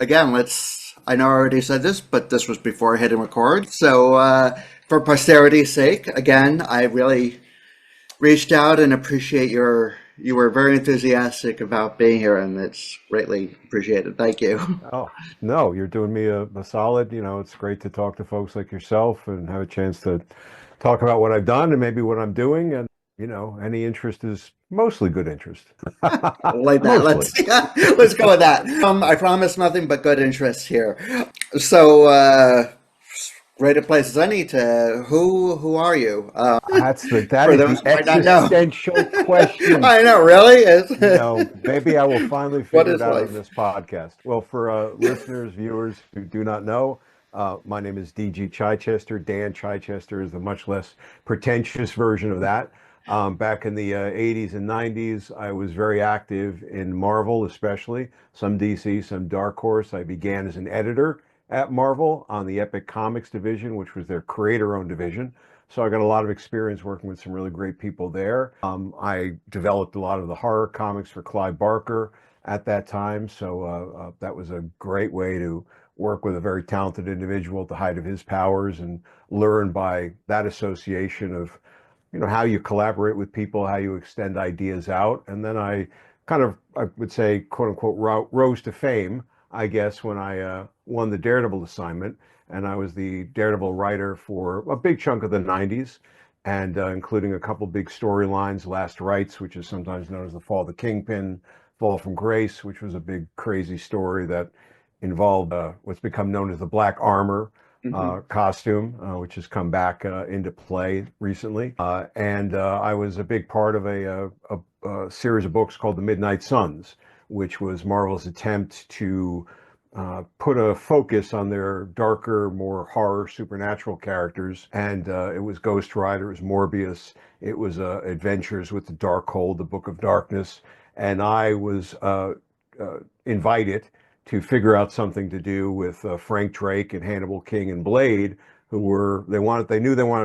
again, I know I already said this, but this was before hitting record. So, for posterity's sake, again, I really reached out and appreciate you were very enthusiastic about being here, and it's greatly appreciated. Thank you. Oh, no, you're doing me a solid. It's great to talk to folks like yourself and have a chance to talk about what I've done and maybe what I'm doing. And, any interest is mostly good interest. Like that. Mostly. Let's go with that. I promise nothing but good interest here. So, great a place as any to who are you? That For is those the who might not know. existential question. I know, really? Maybe I will finally What figure it is out on life? this podcast. Well, for listeners, viewers who do not know, my name is DG Chichester. Dan Chichester is the much less pretentious version of that. Back in the 80s and 90s, I was very active in Marvel, especially some DC, some Dark Horse. I began as an editor at Marvel on the Epic Comics division, which was their creator-owned division. So I got a lot of experience working with some really great people there. I developed a lot of the horror comics for Clive Barker at that time. So that was a great way to work with a very talented individual at the height of his powers and learn by that association of, how you collaborate with people, how you extend ideas out. And then I would say, quote unquote, rose to fame, I guess, when I won the Daredevil assignment. And I was the Daredevil writer for a big chunk of the 90s, and including a couple big storylines, Last Rites, which is sometimes known as the Fall of the Kingpin, Fall from Grace, which was a big, crazy story that involved what's become known as the Black Armor Hmm. costume, which has come back into play recently. And I was a big part of a series of books called The Midnight Suns, which was Marvel's attempt to put a focus on their darker, more horror, supernatural characters. And it was Ghost Rider, it was Morbius, it was Adventures with the Darkhold, the Book of Darkness. And I was invited to figure out something to do with Frank Drake and Hannibal King and Blade, they knew they wanted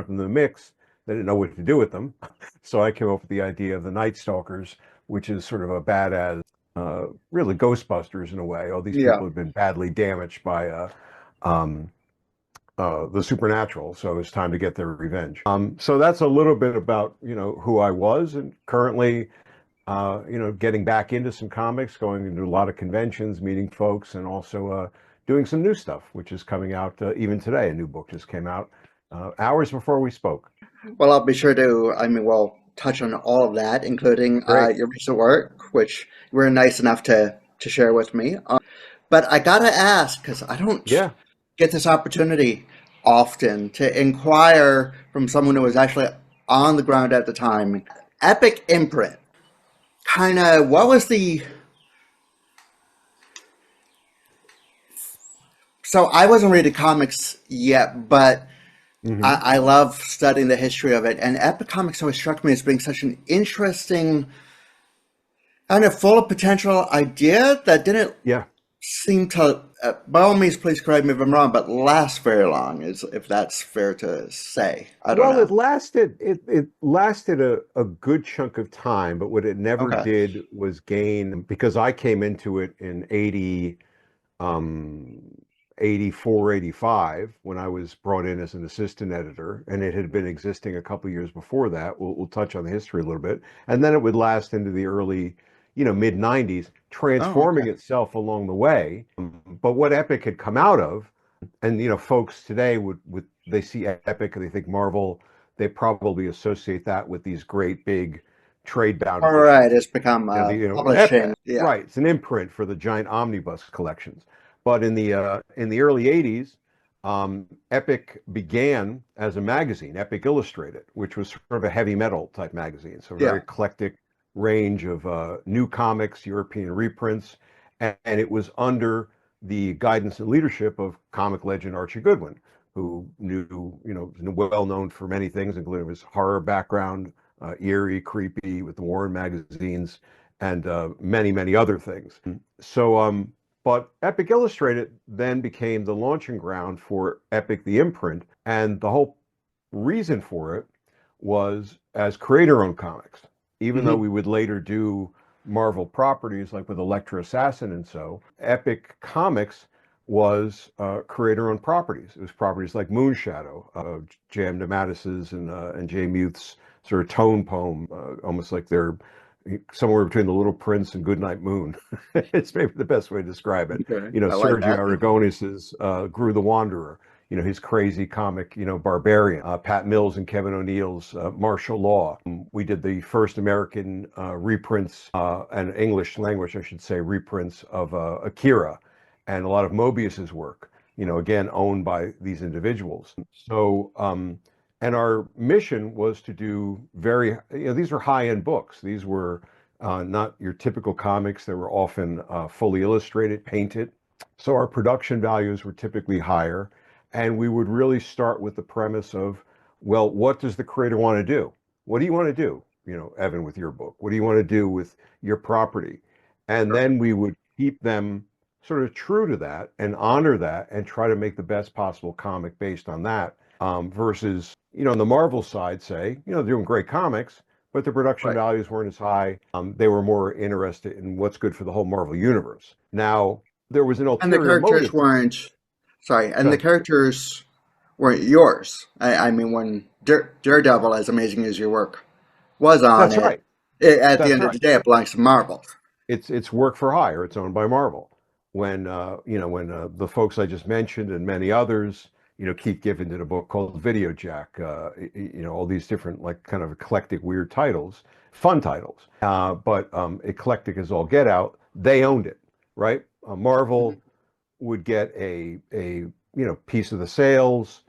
them in the mix. They didn't know what to do with them. So I came up with the idea of the Night Stalkers, which is sort of a badass, really Ghostbusters in a way. All these Yeah. people have been badly damaged by um, the supernatural, so it's time to get their revenge. So that's a little bit about who I was, and currently getting back into some comics, going into a lot of conventions, meeting folks, and also doing some new stuff, which is coming out even today. A new book just came out hours before we spoke. Well, I'll be sure to, well, touch on all of that, including Great. your recent work, which you were nice enough to share with me. But I gotta ask, because I don't Yeah. get this opportunity often to inquire from someone who was actually on the ground at the time. Epic Imprint, kind of, what was the. So I wasn't reading comics yet, but Hmm. I love studying the history of it. And Epic Comics always struck me as being such an interesting, kind of full of potential idea that didn't Yeah. seem to, by all means, please correct me if I'm wrong, but last very long, is if that's fair to say. I don't Well, know. it lasted a good chunk of time, but what it never Okay. did was gain, because I came into it in 80, um, 84, 85, when I was brought in as an assistant editor, and it had been existing a couple of years before that. We'll touch on the history a little bit, and then it would last into the early, mid 90s, Oh, transforming okay. itself along the way. But what Epic had come out of, and folks today would they see Epic and they think Marvel, they probably associate that with these great big trade bound All right. editions. It's become Epic, publishing. Yeah. right? It's an imprint for the giant omnibus collections. But in the early '80s, Epic began as a magazine, Epic Illustrated, which was sort of a heavy metal type magazine, so a very Yeah. eclectic range of new comics, European reprints, and it was under the guidance and leadership of comic legend Archie Goodwin, who well known for many things, including his horror background, eerie, creepy with the Warren magazines, and many, many other things. So, but Epic Illustrated then became the launching ground for Epic the Imprint, and the whole reason for it was as creator-owned comics. Even though Hmm. we would later do Marvel properties, like with Elektra Assassin and so, Epic Comics was creator-owned properties. It was properties like Moonshadow, J.M. DeMatteis's and Jay Muth's sort of tone poem, almost like they're somewhere between The Little Prince and Goodnight Moon. It's maybe the best way to describe it. Okay. You know, I like Sergio that. Aragonis's Gru the Wanderer, you know, his crazy comic, you know, Barbarian, Pat Mills and Kevin O'Neill's Martial Law. We did the first American reprints and English language, I should say, reprints of Akira and a lot of Mobius's work, you know, again, owned by these individuals. So, and our mission was to do very, you know, these were high-end books. These were not your typical comics. They were often fully illustrated, painted. So our production values were typically higher. And we would really start with the premise of, well, what does the creator want to do? What do you want to do, you know, Evan, with your book? What do you want to do with your property? And then we would keep them sort of true to that and honor that and try to make the best possible comic based on that, versus, you know, on the Marvel side, say, you know, they're doing great comics, but the production Right. values weren't as high. They were more interested in what's good for the whole Marvel universe. Now, there was an And the ulterior characters motive. weren't, sorry, and the Good. characters weren't yours. I mean, when Daredevil, as amazing as your work was on That's it, right. at the That's end of right. the day, it belongs to Marvel. It's work for hire. It's owned by Marvel. When you know, when the folks I just mentioned and many others, you know, Keith Giffen did a book called Video Jack. You know, all these different like kind of eclectic, weird titles, fun titles, but eclectic as all get out. They owned it, right? Mhm. Marvel would get a you know, piece of the sales,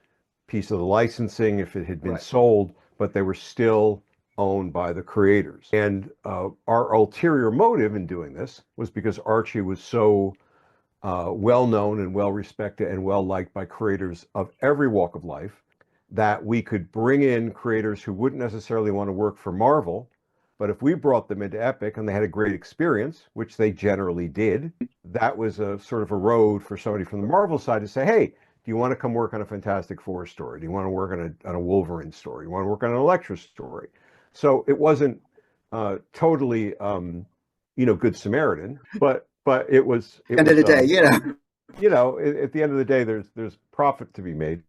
piece of the licensing if it had been Right. sold, but they were still owned by the creators. And our ulterior motive in doing this was because Archie was so well known and well respected and well liked by creators of every walk of life, that we could bring in creators who wouldn't necessarily want to work for Marvel. But if we brought them into Epic and they had a great experience, which they generally did, that was a sort of a road for somebody from the Marvel side to say, hey, do you want to come work on a Fantastic Four story? Do you want to work on a Wolverine story? Do you want to work on an Elektra story? So it wasn't totally, you know, Good Samaritan, but it End of was the day, you know. you know, at the end of the day, there's profit to be made.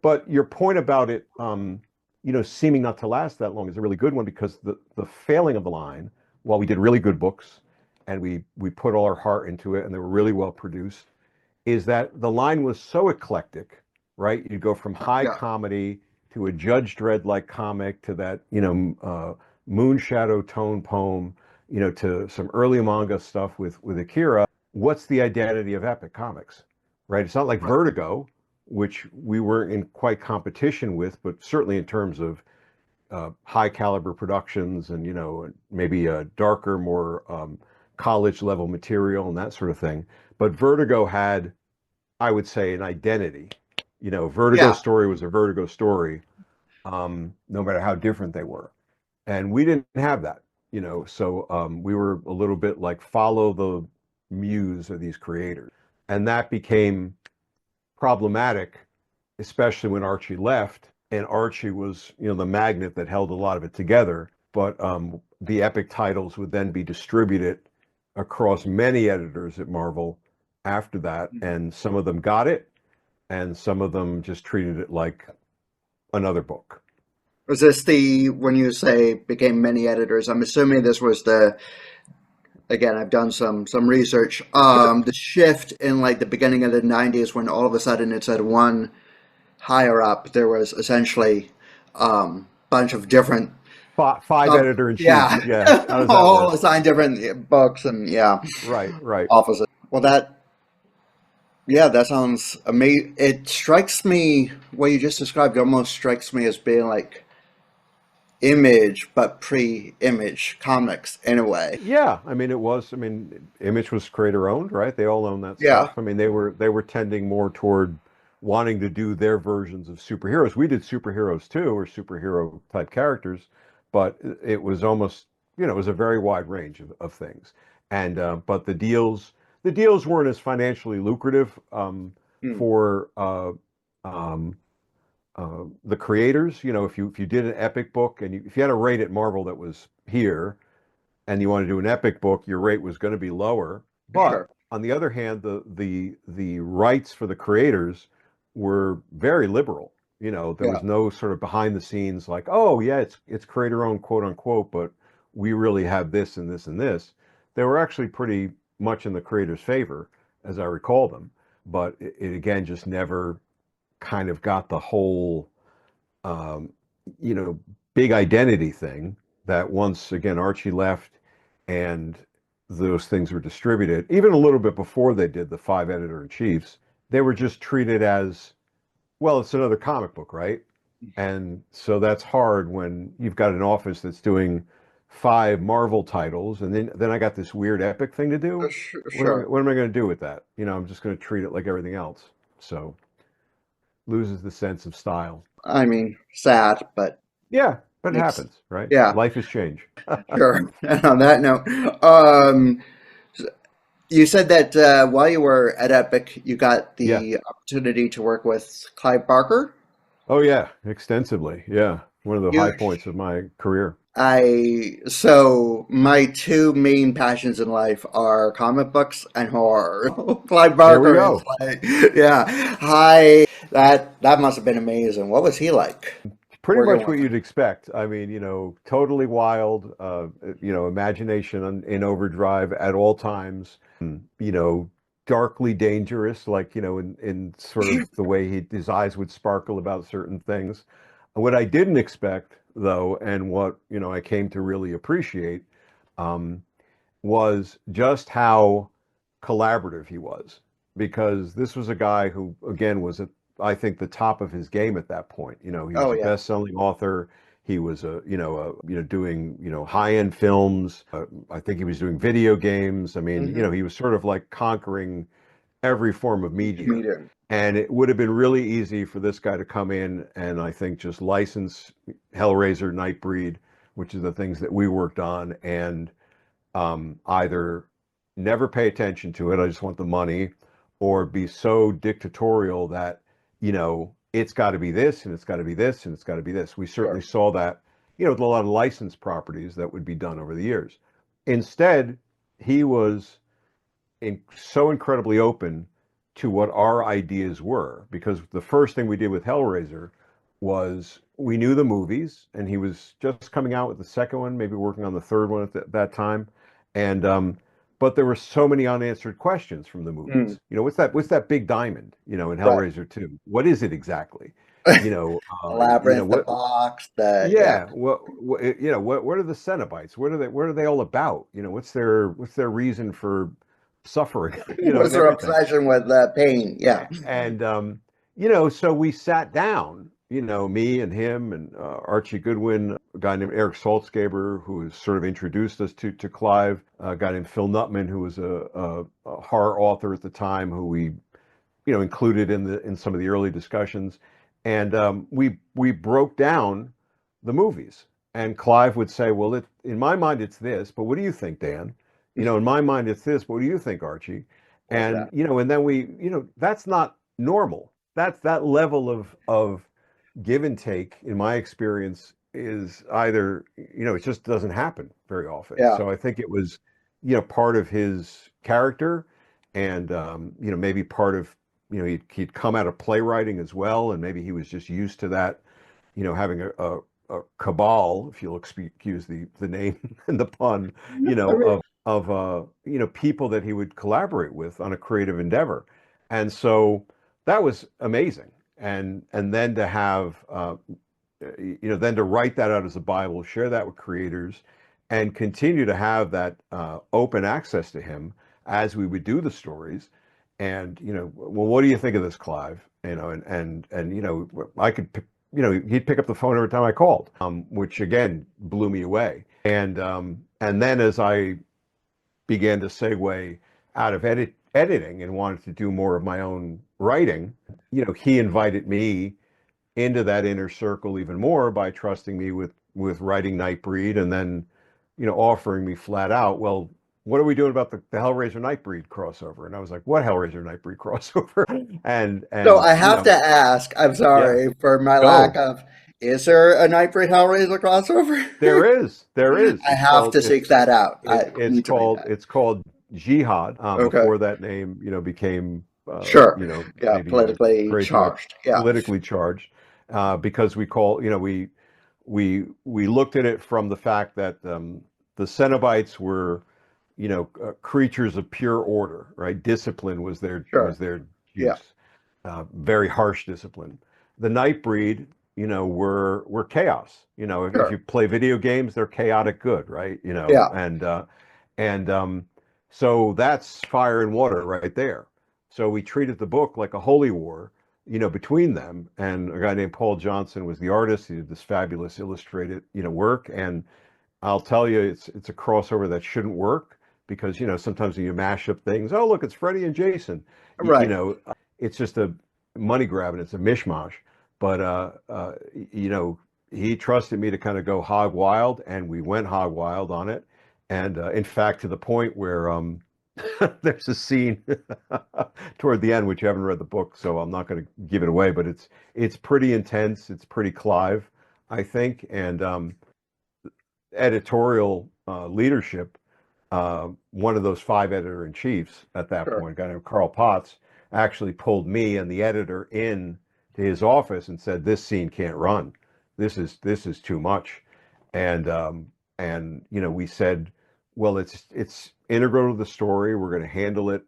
But your point about it, you know, seeming not to last that long is a really good one, because the failing of the line, while we did really good books and we put all our heart into it and they were really well produced, is that the line was so eclectic, right? You go from high Yeah. comedy to a Judge Dredd like comic to that, you know, Moonshadow tone poem, you know, to some early manga stuff with Akira. What's the identity of Epic Comics, right? It's not like Right. Vertigo, which we were in quite competition with, but certainly in terms of high caliber productions and, you know, maybe a darker, more college level material and that sort of thing. But Vertigo had, I would say, an identity. You know, Vertigo Yeah. story was a Vertigo story, no matter how different they were. And we didn't have that, you know, so we were a little bit like follow the muse of these creators. And that became problematic, especially when Archie left. And Archie was, you know, the magnet that held a lot of it together. But the Epic titles would then be distributed across many editors at Marvel after that. And some of them got it, and some of them just treated it like another book. Was this the, when you say became many editors, I'm assuming this was the, again, I've done some research, Sure. the shift in like the beginning of the 90s when all of a sudden it said one higher up, there was essentially bunch of different Five editor in chiefs. yeah, Yeah. How does that all work? assigned different books and yeah, Right, right. offices. Well, that, yeah, that sounds amazing. It strikes me, what you just described almost strikes me as being like Image, but pre-Image comics in a way. Yeah, I mean it was. I mean, Image was creator owned, right? They all own that Yeah. stuff. I mean, they were tending more toward wanting to do their versions of superheroes. We did superheroes too, or superhero type characters, but it was almost, you know, it was a very wide range of things. And but the deals weren't as financially lucrative Hmm. for um, the creators. You know, if you did an epic book and if you had a rate at Marvel that was here, and you want to do an epic book, your rate was going to be lower. But Sure. on the other hand, the rights for the creators were very liberal. You know, there Yeah. was no sort of behind the scenes like, oh yeah, it's creator owned, quote unquote, but we really have this and this and this. They were actually pretty much in the creator's favor, as I recall them. But it again just never kind of got the whole um, you know, big identity thing that once again Archie left and those things were distributed, even a little bit before they did the five editor-in-chiefs, they were just treated as, well, it's another comic book, right? And so that's hard when you've got an office that's doing five Marvel titles, and then I got this weird epic thing to do. Sure. What am I going to do with that? You know, I'm just going to treat it like everything else. So loses the sense of style. I mean, sad, but Yeah, but it it's, happens, right? yeah, Life is change. sure. And on that note, you said that while you were at Epic, you got Yeah. the opportunity to work with Clive Barker. Oh yeah, extensively. Yeah. One of the high You, points of my career. so my two main passions in life are comic books and horror. Clive There we Barker is go. like, yeah, hi. That must have been amazing. What was he like Pretty working much with what you'd expect. I mean, you know, totally wild, you know, imagination in overdrive at all times, you know, darkly dangerous, like, you know, in sort of him? the way his eyes would sparkle about certain things. What I didn't expect, though, and what, you know, I came to really appreciate, um, was just how collaborative he was, because this was a guy who, again, was at, I think, the top of his game at that point. You know, he was Oh a yeah. best-selling author. He was doing, you know, high-end films. I think he was doing video games. I mean, you Hmm. know, he was sort of like conquering every form of media. Comedian. And it would have been really easy for this guy to come in and I think just license Hellraiser, Nightbreed, which is the things that we worked on, and either never pay attention to it, I just want the money, or be so dictatorial that, you know, it's got to be this and it's got to be this and it's got to be this. We certainly Sure. saw that, you know, with a lot of licensed properties that would be done over the years. Instead, he was so incredibly open to what our ideas were, because the first thing we did with Hellraiser was we knew the movies, and he was just coming out with the second one, maybe working on the third one at that time, and but there were so many unanswered questions from the Mm, movies. You know, what's that big diamond? You know, in right. Hellraiser 2, what is it exactly? The You know labyrinth, the what? box, the yeah. Yeah, what you know, what are the Cenobites? What are they all about? You know, what's their reason for suffering? You know, What's and her everything. obsession with pain? Yeah. And you know, so we sat down, you know, me and him and Archie Goodwin, a guy named Eric Saltzgaber, who has sort of introduced us to Clive, a guy named Phil Nutman, who was a horror author at the time, who we, you know, included in some of the early discussions, and we broke down the movies. And Clive would say, "Well, in my mind it's this, but what do you think, Dan? You know, in my mind it's this, but what do you think, Archie?" Love And that. you know, and then you know, that's not normal. That's that level of give and take, in my experience, is either, you know, it just doesn't happen very often. Yeah. So I think it was, you know, part of his character, and you know, maybe part of, you know, he'd come out of playwriting as well, and maybe he was just used to that, you know, having a cabal, if you'll excuse the name and the pun, you I know, mean, you know, people that he would collaborate with on a creative endeavor. And that was amazing. And then to have you know, then to write that out as a Bible, share that with creators, and continue to have that open access to him as we would do the stories. And you know, well, what do you think of this, Clive? You know, and you know, I could, you know, he'd pick up the phone every time I called, which again blew me away. And then as I began to segue out of editing and wanted to do more of my own writing, you know, he invited me into that inner circle even more by trusting me with writing Nightbreed, and then, you know, offering me flat out, well, what are we doing about the Hellraiser Nightbreed crossover? And I was like, what Hellraiser Nightbreed crossover? so And I you have to know, ask. I'm yeah, sorry for my lack go. of Is there a Nightbreed Hellraiser crossover? There is. I have to seek that out. I need to read that. It's called JIHAD. Okay. Before that name, became Sure. Yeah, maybe a politically crazy word, charged. Yeah. politically charged, because we call we looked at it from the fact that the Cenobites were creatures of pure order, right? Discipline was Sure. their Yeah. juice, very harsh discipline. The Nightbreed, were chaos. If Sure. you play video games, they're chaotic good, right? Yeah. And so that's fire and water right there. So we treated the book like a holy war, between them. And a guy named Paul Johnson was the artist. He did this fabulous illustrated, work. And I'll tell you, it's a crossover that shouldn't work because sometimes when you mash up things, oh look, it's Freddie and Jason. Right. It's just a money grab and it's a mishmash. But he trusted me to kind of go hog wild, and we went hog wild on it. And in fact, to the point where there's a scene toward the end, which you haven't read the book, so I'm not going to give it away, but it's pretty intense. It's pretty Clive, I think, and editorial leadership, one of those five editor-in-chiefs at that Sure. point, a guy named Carl Potts, actually pulled me and the editor in to his office and said, "This scene can't run. This is too much." And we said, "Well, it's integral to the story. We're going to handle it,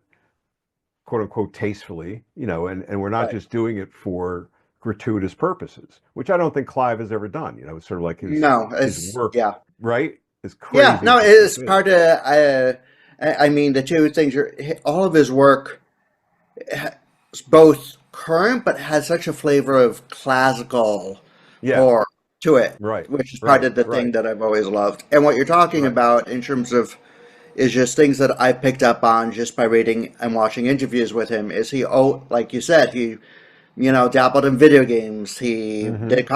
quote unquote, tastefully, and we're not Right. just doing it for gratuitous purposes," which I don't think Clive has ever done. It's sort of like No, his it's work, yeah. right? As Yeah, crazy no, as it the book is is. part of I mean the two things are all of his work is both current but has such a flavor of classical Yeah, horror to it, right, which is part right, of the thing right, that I've always loved. And what you're talking right. about in terms of is just things that I picked up on just by reading and watching interviews with him. Is he, oh, like you said, he dabbled in video games. He Hmm. did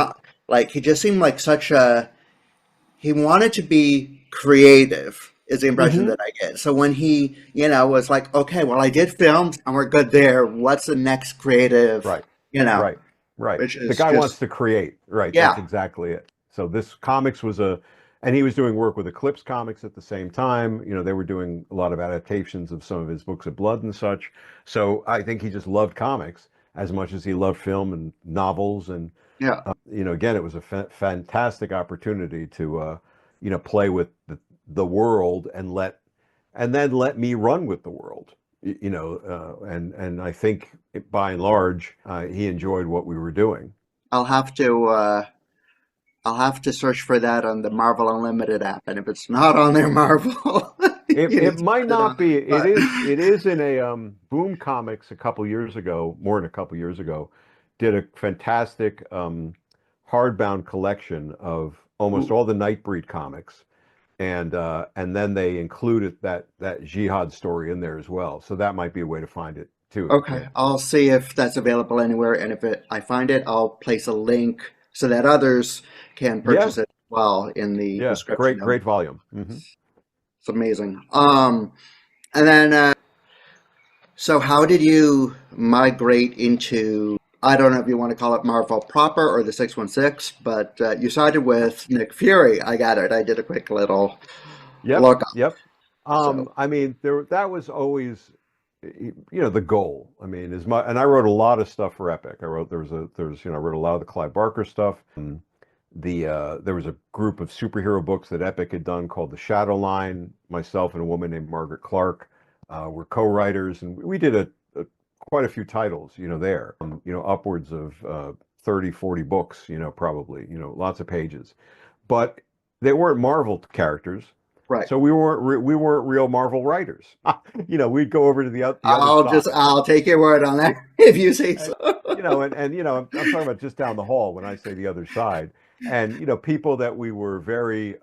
like he just seemed like such a he wanted to be creative is the impression Hmm. that I get. So when he, was like, okay, well, I did films and we're good there. What's the next creative, Right, right, right. which The is guy wants just, to create. Right, that's yeah, exactly it. So this comics was and he was doing work with Eclipse Comics at the same time. They were doing a lot of adaptations of some of his books of blood and such. So I think he just loved comics as much as he loved film and novels. And yeah, again, it was a fantastic opportunity to play with the world and then let me run with the world. And I think by and large, he enjoyed what we were doing. I'll have to, uh, I'll have to search for that on the Marvel Unlimited app. And if it's not on there, Marvel, It you it need to might put it not on. be. But It is in a Boom Comics a couple years ago, more than a couple years ago, did a fantastic hardbound collection of almost all the Nightbreed comics, and then they included that Jihad story in there as well. So that might be a way to find it too if you okay, can. I'll see if that's available anywhere. And if I find it, I'll place a link so that others can Yeah, purchase it as well in the yeah, description great of great volume. Hmm. It's amazing. And then, so how did you migrate into, I don't know if you want to call it Marvel proper or the 616, but you sided with Nick Fury. I got it. I did a quick little Yep, look up. yep. So, I mean, that was always, the goal. I mean, and I wrote a lot of stuff for Epic. I wrote a lot of the Clive Barker stuff. There was a group of superhero books that Epic had done called the Shadow Line. Myself and a woman named Margaret Clark were co-writers, and we did quite a few titles, there, upwards of 30, 40 books, probably, lots of pages. But they weren't Marvel characters, right. so we weren't real Marvel writers. We'd go over to the other side, I'll take your word on that if you say so. and I'm talking about just down the hall when I say the other side, and people that we were very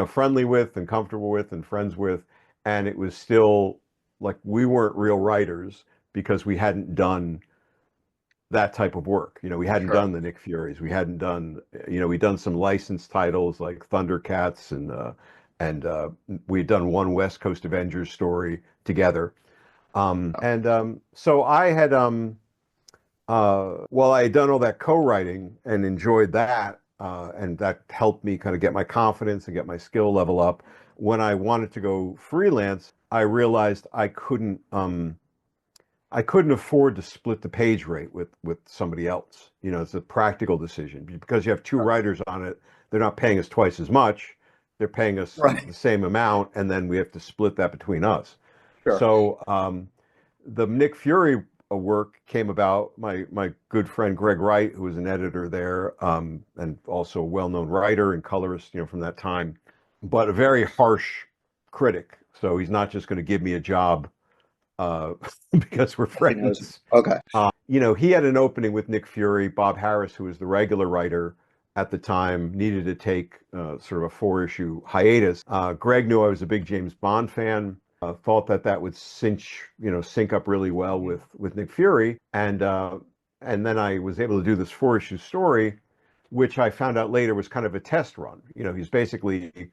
friendly with and comfortable with and friends with, and it was still like we weren't real writers because we hadn't done that type of work. We hadn't Sure. done the Nick Furies. We hadn't done, we'd done some licensed titles like Thundercats and we'd done one West Coast Avengers story together. So I had Well, I had done all that co-writing and enjoyed that, and that helped me kind of get my confidence and get my skill level up. When I wanted to go freelance, I realized I couldn't afford to split the page rate with somebody else. You know, it's a practical decision because you have two writers on it. They're not paying us twice as much. They're paying us Right. the same amount, and then we have to split that between us. Sure. So the Nick Fury work came about. My good friend Greg Wright, who was an editor there, and also a well-known writer and colorist, you know, from that time, but a very harsh critic. So he's not just going to give me a job uh, because we're He knows. friends. Okay. You know, he had an opening with Nick Fury. Bob Harris, who was the regular writer at the time, needed to take sort of a four-issue hiatus. Greg knew I was a big James Bond fan. Thought that that would sync up really well with Nick Fury, and then I was able to do this four-issue story, which I found out later was kind of a test run. You know, he's basically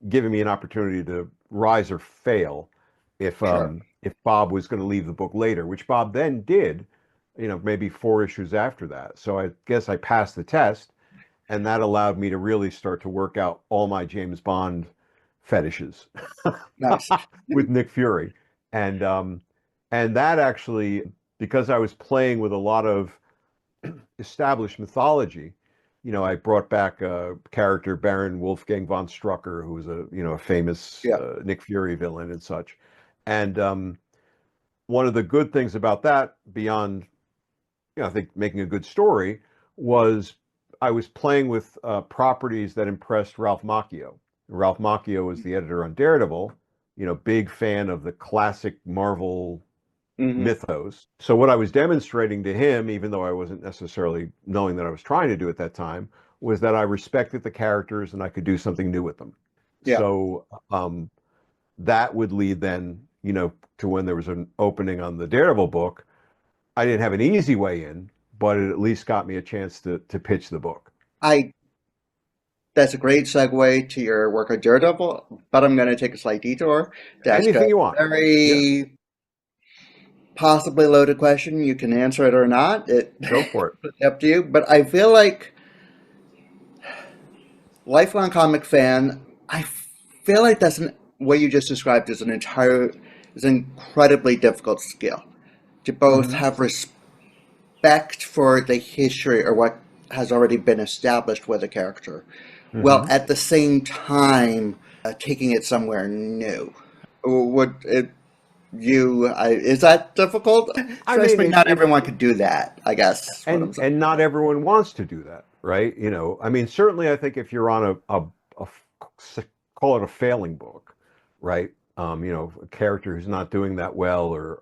giving me an opportunity to rise or fail Sure. if Bob was going to leave the book later, which Bob then did, you know, maybe four issues after that. So I guess I passed the test, and that allowed me to really start to work out all my James Bond fetishes Nice. with Nick Fury. And and that actually, because I was playing with a lot of established mythology, you know, I brought back a character, Baron Wolfgang von Strucker, who was a famous Yeah. Nick Fury villain and such. And one of the good things about that, beyond, I think making a good story, was I was playing with properties that impressed Ralph Macchio. Ralph Macchio was the editor on Daredevil, big fan of the classic Marvel Hmm. mythos. So what I was demonstrating to him, even though I wasn't necessarily knowing that I was trying to do at that time, was that I respected the characters and I could do something new with them. Yeah. So that would lead then, to when there was an opening on the Daredevil book. I didn't have an easy way in, but it at least got me a chance to pitch the book. I That's a great segue to your work on Daredevil, but I'm going to take a slight detour to ask a Anything you want. Yeah, very possibly loaded question. You can answer it or not. go for it. It's up to you. But I feel like lifelong comic fan. I feel like what you just described is an incredibly difficult skill to both Hmm. have respect for the history or what has already been established with a character, while Hmm. at the same time taking it somewhere new. Would it is that difficult? I Especially mean, not everyone could do that, I guess, what I'm saying. and not everyone wants to do that, right? I mean, certainly, I think if you're on a call it a failing book, right? A character who's not doing that well, or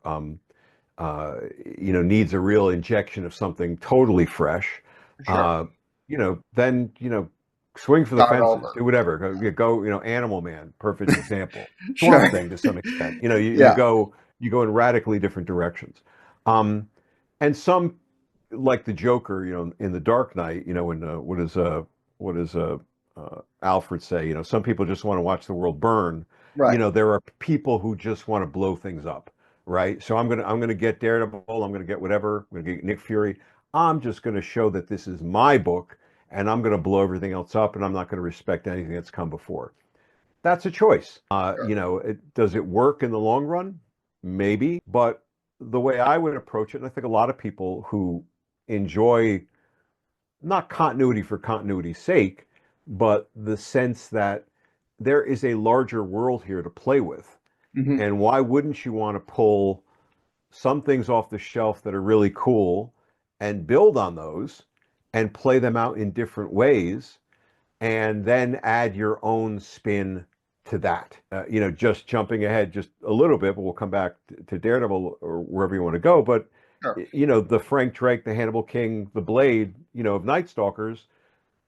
uh, needs a real injection of something totally fresh, Sure. then swing for the Start fences, over. do whatever. Animal Man, perfect example. Swamp Sure. Thing to some extent. Yeah. You go in radically different directions. Um, and some, like the Joker, in the Dark Knight, when what does Alfred say? Some people just want to watch the world burn. Right. There are people who just want to blow things up, right? So I'm gonna get Daredevil. I'm gonna get whatever. I'm gonna get Nick Fury. I'm just gonna show that this is my book, and I'm gonna blow everything else up, and I'm not gonna respect anything that's come before. That's a choice. Sure. Does it work in the long run? Maybe, but the way I would approach it, and I think a lot of people who enjoy not continuity for continuity's sake, but the sense that there is a larger world here to play with. Hmm. And why wouldn't you want to pull some things off the shelf that are really cool and build on those and play them out in different ways and then add your own spin to that. Just jumping ahead just a little bit, but we'll come back to Daredevil or wherever you want to go. But Sure. the Frank Drake, the Hannibal King, the Blade, of Night Stalkers,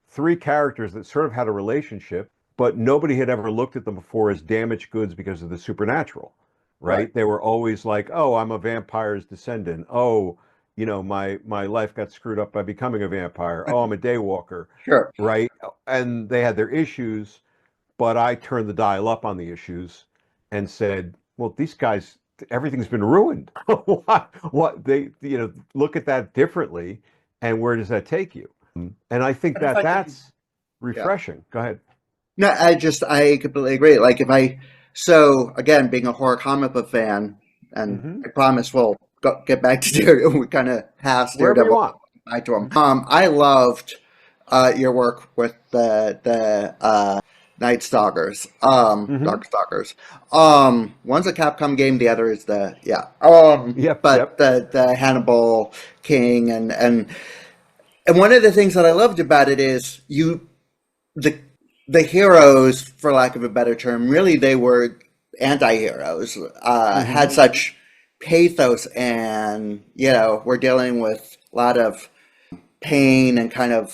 three characters that sort of had a relationship, but nobody had ever looked at them before as damaged goods because of the supernatural, Right. right? They were always like, "Oh, I'm a vampire's descendant. Oh, my life got screwed up by becoming a vampire. Oh, I'm a daywalker." Sure. Right? And they had their issues, but I turned the dial up on the issues and said, well, these guys everything's been ruined. What they, look at that differently, and where does that take you? And I think And if that I can, that's yeah. refreshing. Go ahead. No, I completely agree. Like if I, so again, being a horror comic book fan, and Hmm. I promise we'll get back to Daredevil. We kind of passed Wherever you Daredevil, want. back to him. I loved your work with the Night Stalkers, Hmm. Dark Stalkers. One's a Capcom game, the other is the yeah. Yep, But yep. the Hannibal King and one of the things that I loved about it is the the heroes, for lack of a better term, really they were anti-heroes. Hmm. Had such pathos, and we're dealing with a lot of pain and kind of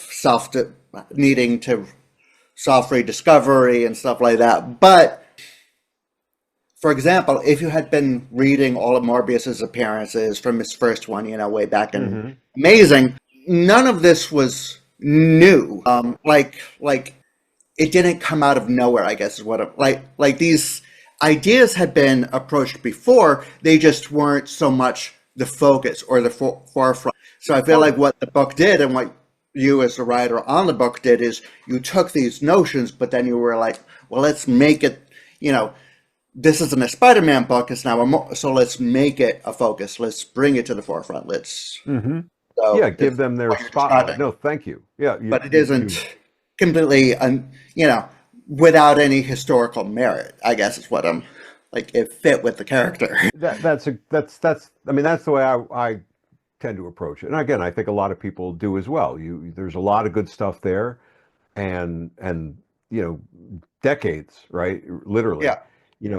needing to self rediscovery and stuff like that. But for example, if you had been reading all of Morbius's appearances from his first one, way back in Hmm. Amazing, none of this was new. Like it didn't come out of nowhere, I guess is what like these ideas had been approached before. They just weren't so much the focus or the forefront. So I feel like Well, what the book did, and what you as the writer on the book did, is you took these notions, but then you were like, well, let's make it, this isn't a Spider-Man book, it's now so let's make it a focus, let's bring it to the forefront, let's hmm yeah, so this give is them their what you're describing. spotlight. No, thank you. Yeah, But it isn't completely, without any historical merit, I guess is what I'm like. It fit with the character. that's I mean, that's the way I tend to approach it. And again, I think a lot of people do as well. There's a lot of good stuff there, and decades, right? Literally, Yeah,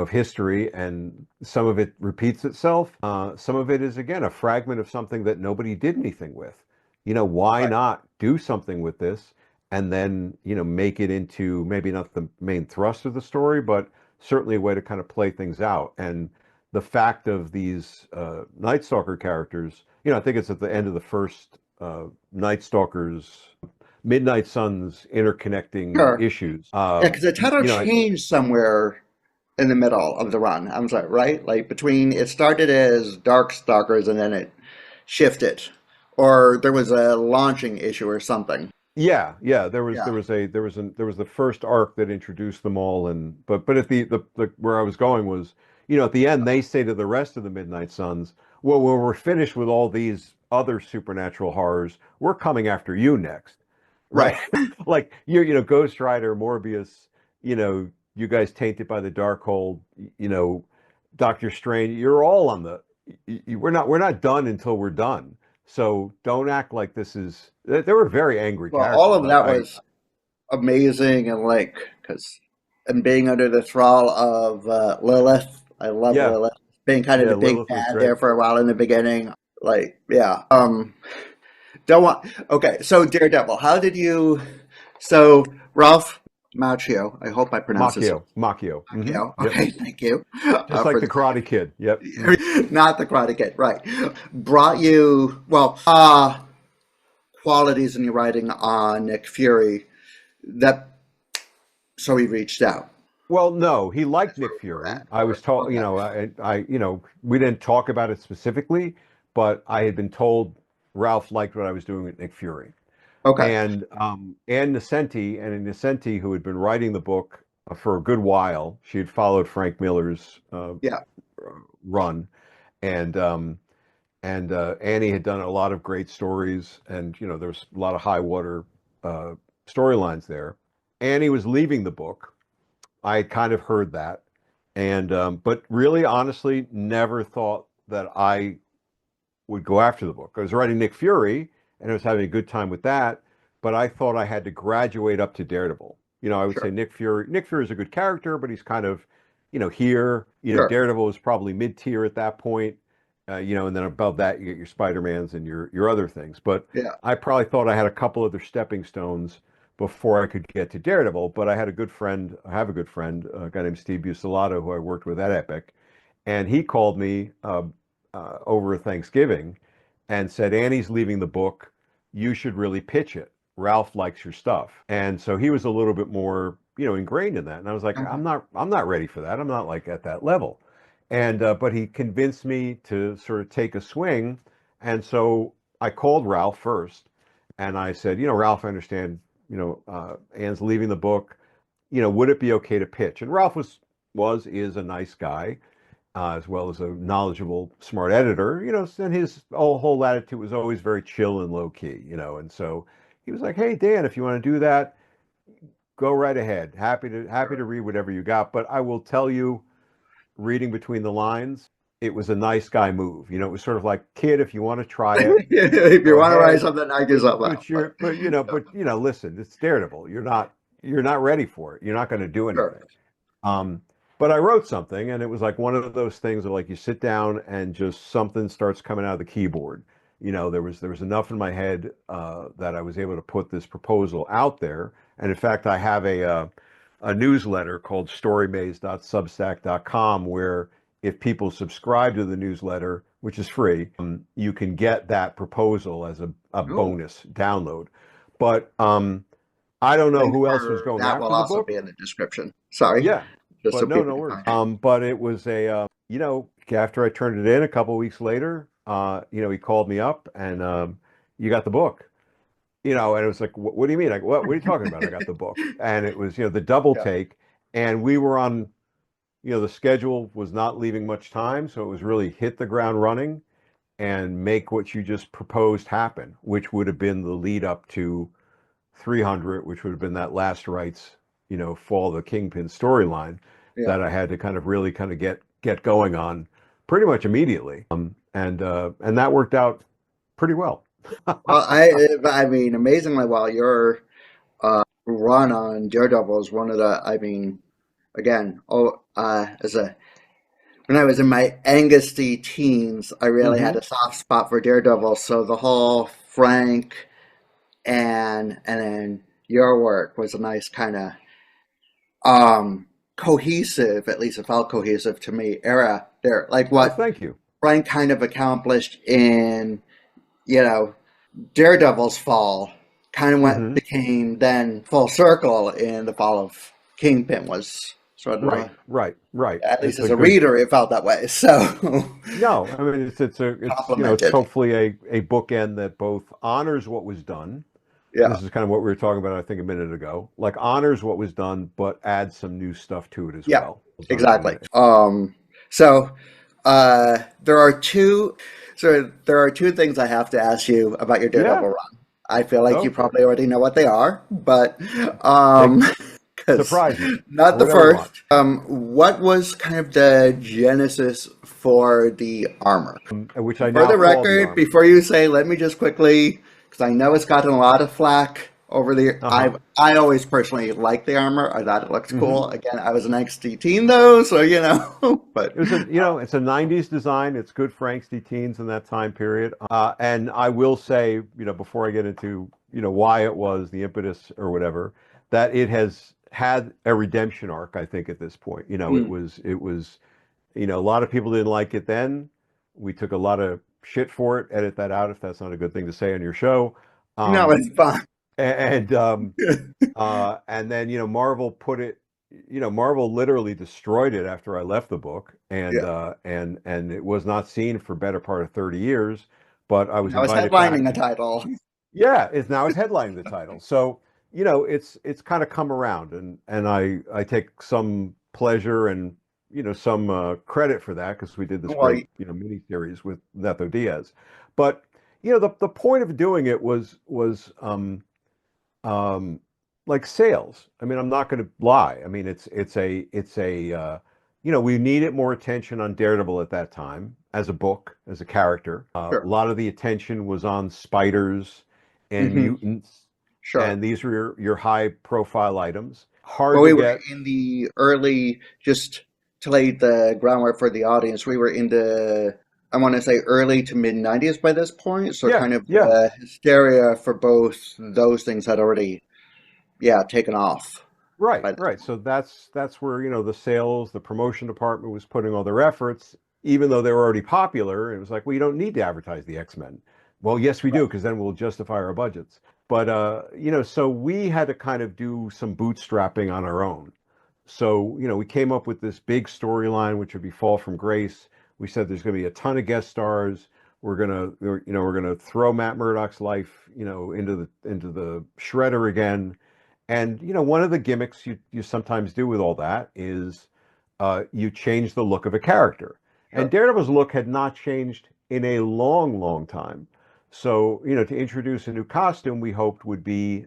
of history, and some of it repeats itself. Some of it is, again, a fragment of something that nobody did anything with. Why right. not do something with this, and then, make it into maybe not the main thrust of the story, but certainly a way to kind of play things out. And the fact of these Night Stalker characters, I think it's at the end of the first Night Stalkers Midnight Suns interconnecting Sure. issues. Yeah, because the title changed somewhere in the middle of the run. I'm sorry, right? Like between it started as Dark Stalkers and then it shifted, or there was a launching issue or something. yeah, yeah, there was there Yeah, was a there was an there was the first arc that introduced them all, and but at the where I was going was, at the end they say to the rest of the Midnight Suns, well, when we're finished with all these other supernatural horrors, we're coming after you next. Right? right. Like Ghost Rider, Morbius, you guys tainted by the Darkhold, Doctor Strange, you're all on the we're not done until we're done. So don't act like this is they were very angry Well, all characters. of that was amazing, and like because and being under the thrall of Lilith. I love Yeah, Lilith being kind of yeah, the big Lilith was bad great. there for a while in the beginning. Like, yeah. Don't want. Okay, so Daredevil. How did you? So Ralph Macchio. I hope I pronounced this. Macchio. Macchio. Yep. Okay, thank you Just like for the the Karate Kid. Yep. not the Karate Kid, right? Brought you qualities in your writing on Nick Fury that so he reached out. Well, no, he liked That's where Nick we were Fury. at. I was told, Okay. we didn't talk about it specifically, but I had been told Ralph liked what I was doing with Nick Fury. Okay. And Ann Nesenti, who had been writing the book for a good while, she had followed Frank Miller's Yeah. run, and Annie had done a lot of great stories, and there was a lot of high water uh, storylines there. Annie was leaving the book. I had kind of heard that, and but really, honestly, never thought that I would go after the book. I was writing Nick Fury, and I was having a good time with that, but I thought I had to graduate up to Daredevil. I would say Sure. Nick Fury. Nick Fury is a good character, but he's kind of, here. Sure. Daredevil was probably mid tier at that point. And then above that, you get your Spider-Mans and your other things. But Yeah. I probably thought I had a couple other stepping stones before I could get to Daredevil. But I had a good friend. I have a good friend, a guy named Steve Bucelato, who I worked with at Epic, and he called me over Thanksgiving and said, Annie's leaving the book. You should really pitch it. Ralph likes your stuff. And so he was a little bit more, ingrained in that. And I was like, Mhm. I'm not ready for that. I'm not like at that level. And but he convinced me to sort of take a swing, and so I called Ralph first, and I said, Ralph, I understand, Anne's leaving the book. Would it be okay to pitch? And Ralph is a nice guy, as well as a knowledgeable, smart editor, and his whole attitude was always very chill and low key, and so he was like, "Hey, Dan, if you want to do that, go right ahead. Happy to read whatever you got, but I will tell you, reading between the lines, it was a nice guy move. It was sort of like, kid, if you want to try it, If you go want to write ahead. something, I give up. Listen, it's Daredevil. You're not ready for it. You're not going to do Sure. anything. Um, but I wrote something, and it was like one of those things of like you sit down and just something starts coming out of the keyboard. There was enough in my head that I was able to put this proposal out there. And in fact, I have a newsletter called storymaze.substack.com where if people subscribe to the newsletter, which is free, you can get that proposal as a Oh, bonus download. But I don't know link who else was for going that will after the also book. be in the description. Sorry, Yeah, just so but no, people no can worries. find it. But it was after I turned it in a couple of weeks later, he called me up and you got the book, and it was like, what do you mean? Like, what are you talking about? I got the book, and it was, the double Yeah. take, and we were on, the schedule was not leaving much time, so it was really hit the ground running and make what you just proposed happen, which would have been the lead up to 300, which would have been that last rights, Fall of the Kingpin storyline Yeah. that I had to kind of really kind of get going on pretty much immediately. And that worked out pretty well. Well, I mean, amazingly well, your run on Daredevil is one of the, I mean, again, when I was in my angsty teens, I really had Hmm. a soft spot for Daredevil. So the whole Frank and then your work was a nice kind of cohesive, at least it felt cohesive to me, era there. Like Oh, what thank you. Frank kind of accomplished in, you know, Daredevil's fall kind of went Hmm. became then full circle in the fall of Kingpin was sort of Right, right, right. at least It's as a a good. reader it felt that way. So No, I mean it's complimented. hopefully a bookend that both honors what was done. And Yeah. this is kind of what we were talking about, I think, a minute ago. Like honors what was done, but adds some new stuff to it as Yeah, well. exactly. So there are two things I have to ask you about your Yeah. Daredevil run. I feel like Go you for it. probably already know what they are, but Take because surprise me not or the whatever you want. first. What was kind of the genesis for the armor? Which I For now the call the record, armor. before you say, let me just quickly, because I know it's gotten a lot of flack over the. Uh-huh. I always personally like the armor. I thought it looks Hmm. cool. Again, I was an XT teen though, so but It's a 90s design. It's good for angsty teens in that time period. And I will say, before I get into, why it was the impetus or whatever, that it has had a redemption arc, I think, at this point. mm, It was, a lot of people didn't like it then. We took a lot of shit for it. Edit that out if that's not a good thing to say on your show. no, Um, it's fun. and then Marvel put it, Marvel literally destroyed it after I left the book, and Yeah, it was not seen for better part of 30 years. But I was now it's invited back. headlining a title. Yeah, it's headlining the title. So it's kind of come around, and I take some pleasure and some credit for that because we did this Well, great mini series with Netho Diaz. But the point of doing it was um, like sales. I mean, I'm not going to lie. I mean, we needed more attention on Daredevil at that time as a book, as a character. A sure, lot of the attention was on spiders and hmm mutants, sure. and these were your high profile items. Well, Hard to we were get. in the early, just to lay the groundwork for the audience. We were in the, I want to say, early to mid '90s by this point. So Yeah, kind of yeah. the hysteria for both those things had already, yeah, taken off Right, by this right. point. So that's where, the sales, the promotion department was putting all their efforts, even though they were already popular. It was like, well, you don't need to advertise the X-Men. Well, yes, we do, because then we'll justify our budgets. But so we had to kind of do some bootstrapping on our own. So, we came up with this big storyline, which would be Fall from Grace. We said there's going to be a ton of guest stars. We're gonna throw Matt Murdock's life, into the shredder again. And one of the gimmicks you sometimes do with all that is you change the look of a character. And Sure. Daredevil's look had not changed in a long, long time. So, to introduce a new costume, we hoped would be,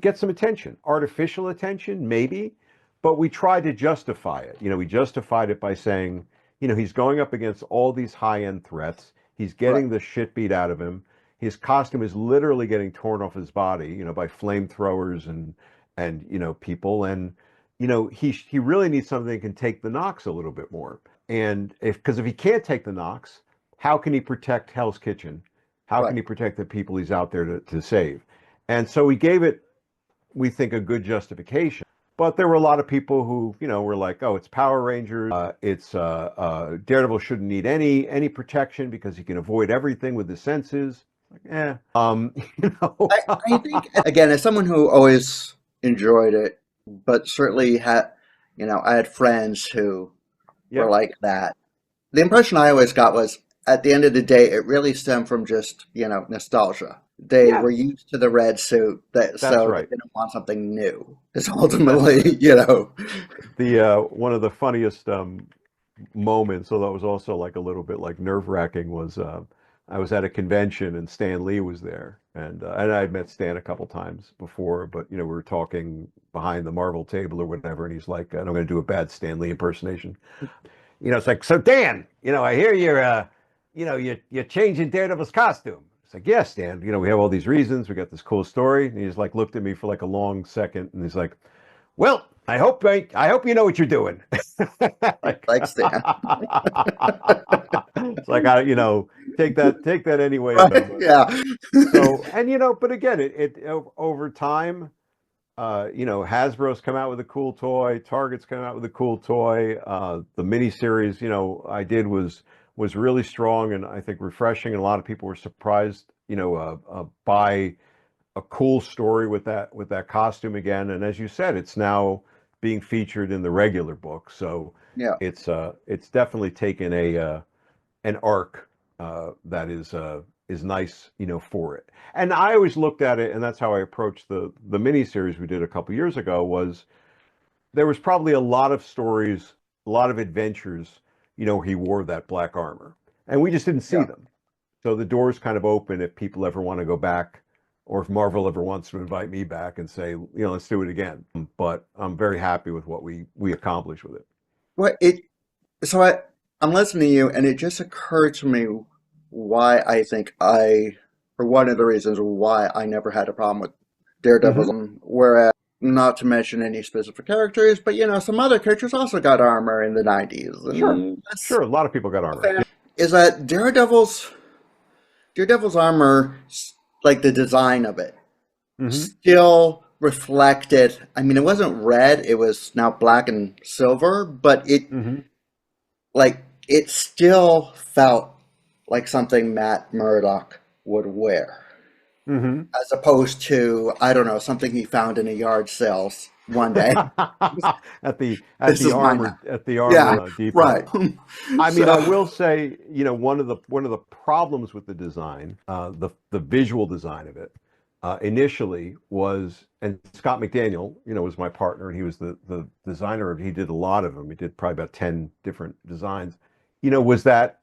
get some attention, artificial attention, maybe, but we tried to justify it. We justified it by saying, he's going up against all these high-end threats. He's Right. getting the shit beat out of him. His costume is literally getting torn off his body, by flamethrowers and people. And he really needs something that can take the knocks a little bit more. And because if he can't take the knocks, how can he protect Hell's Kitchen? How Right. can he protect the people he's out there to save? And so we gave it, we think, a good justification. But there were a lot of people who, were like, "Oh, it's Power Rangers. It's Daredevil shouldn't need any protection because he can avoid everything with his senses." Like, you know. I think, again, as someone who always enjoyed it, but certainly I had friends who were Yeah, like that. The impression I always got was, at the end of the day, it really stemmed from just, nostalgia. They yeah, were used to the red suit, that's so they right. didn't want something new. Is That's ultimately, right. The one of the funniest moments, although it was also like a little bit like nerve-wracking, was I was at a convention and Stan Lee was there, and I had met Stan a couple times before, but we were talking behind the Marvel table or whatever, and he's like, and I'm going to do a bad Stan Lee impersonation. It's like, so Dan, I hear you're changing Daredevil's costume. It's like, yes, Dan. We have all these reasons. We got this cool story. And he's like looked at me for like a long second, and he's like, well, I hope you know what you're doing. Like, like Stan. it's like take that any way of it. Right? But Yeah. so, and but again, over time, Hasbro's come out with a cool toy, Target's come out with a cool toy. The miniseries, I did was really strong and I think refreshing, and a lot of people were surprised, by a cool story with that costume again. And as you said, it's now being featured in the regular book, so Yeah. it's definitely taken an arc that is nice, for it. And I always looked at it, and that's how I approached the miniseries we did a couple years ago. Was there was probably a lot of stories, a lot of adventures, where he wore that black armor, and we just didn't see Yeah. them. So the door's kind of open if people ever want to go back, or if Marvel ever wants to invite me back and say, let's do it again. But I'm very happy with what we accomplished with it. Well, so I'm listening to you, and it just occurred to me why I think or one of the reasons why I never had a problem with Daredevil. Hmm. Whereas, not to mention any specific characters, but some other characters also got armor in the 90s, Sure, and that's sure. A lot of people got armor. is that Daredevil's armor, like the design of it, Hmm. still reflected. I mean, it wasn't red; it was now black and silver, but Hmm. it still felt like something Matt Murdock would wear, Hmm. as opposed to, I don't know, something he found in a yard sale one day. at the at This the is mine now. armor at the Yeah, armor depot. right. I mean, I So, will say, one of the problems with the design, the visual design of it, initially was, and Scott McDaniel, was my partner, and he was the designer of. He did a lot of them. He did probably about 10 different designs. Was that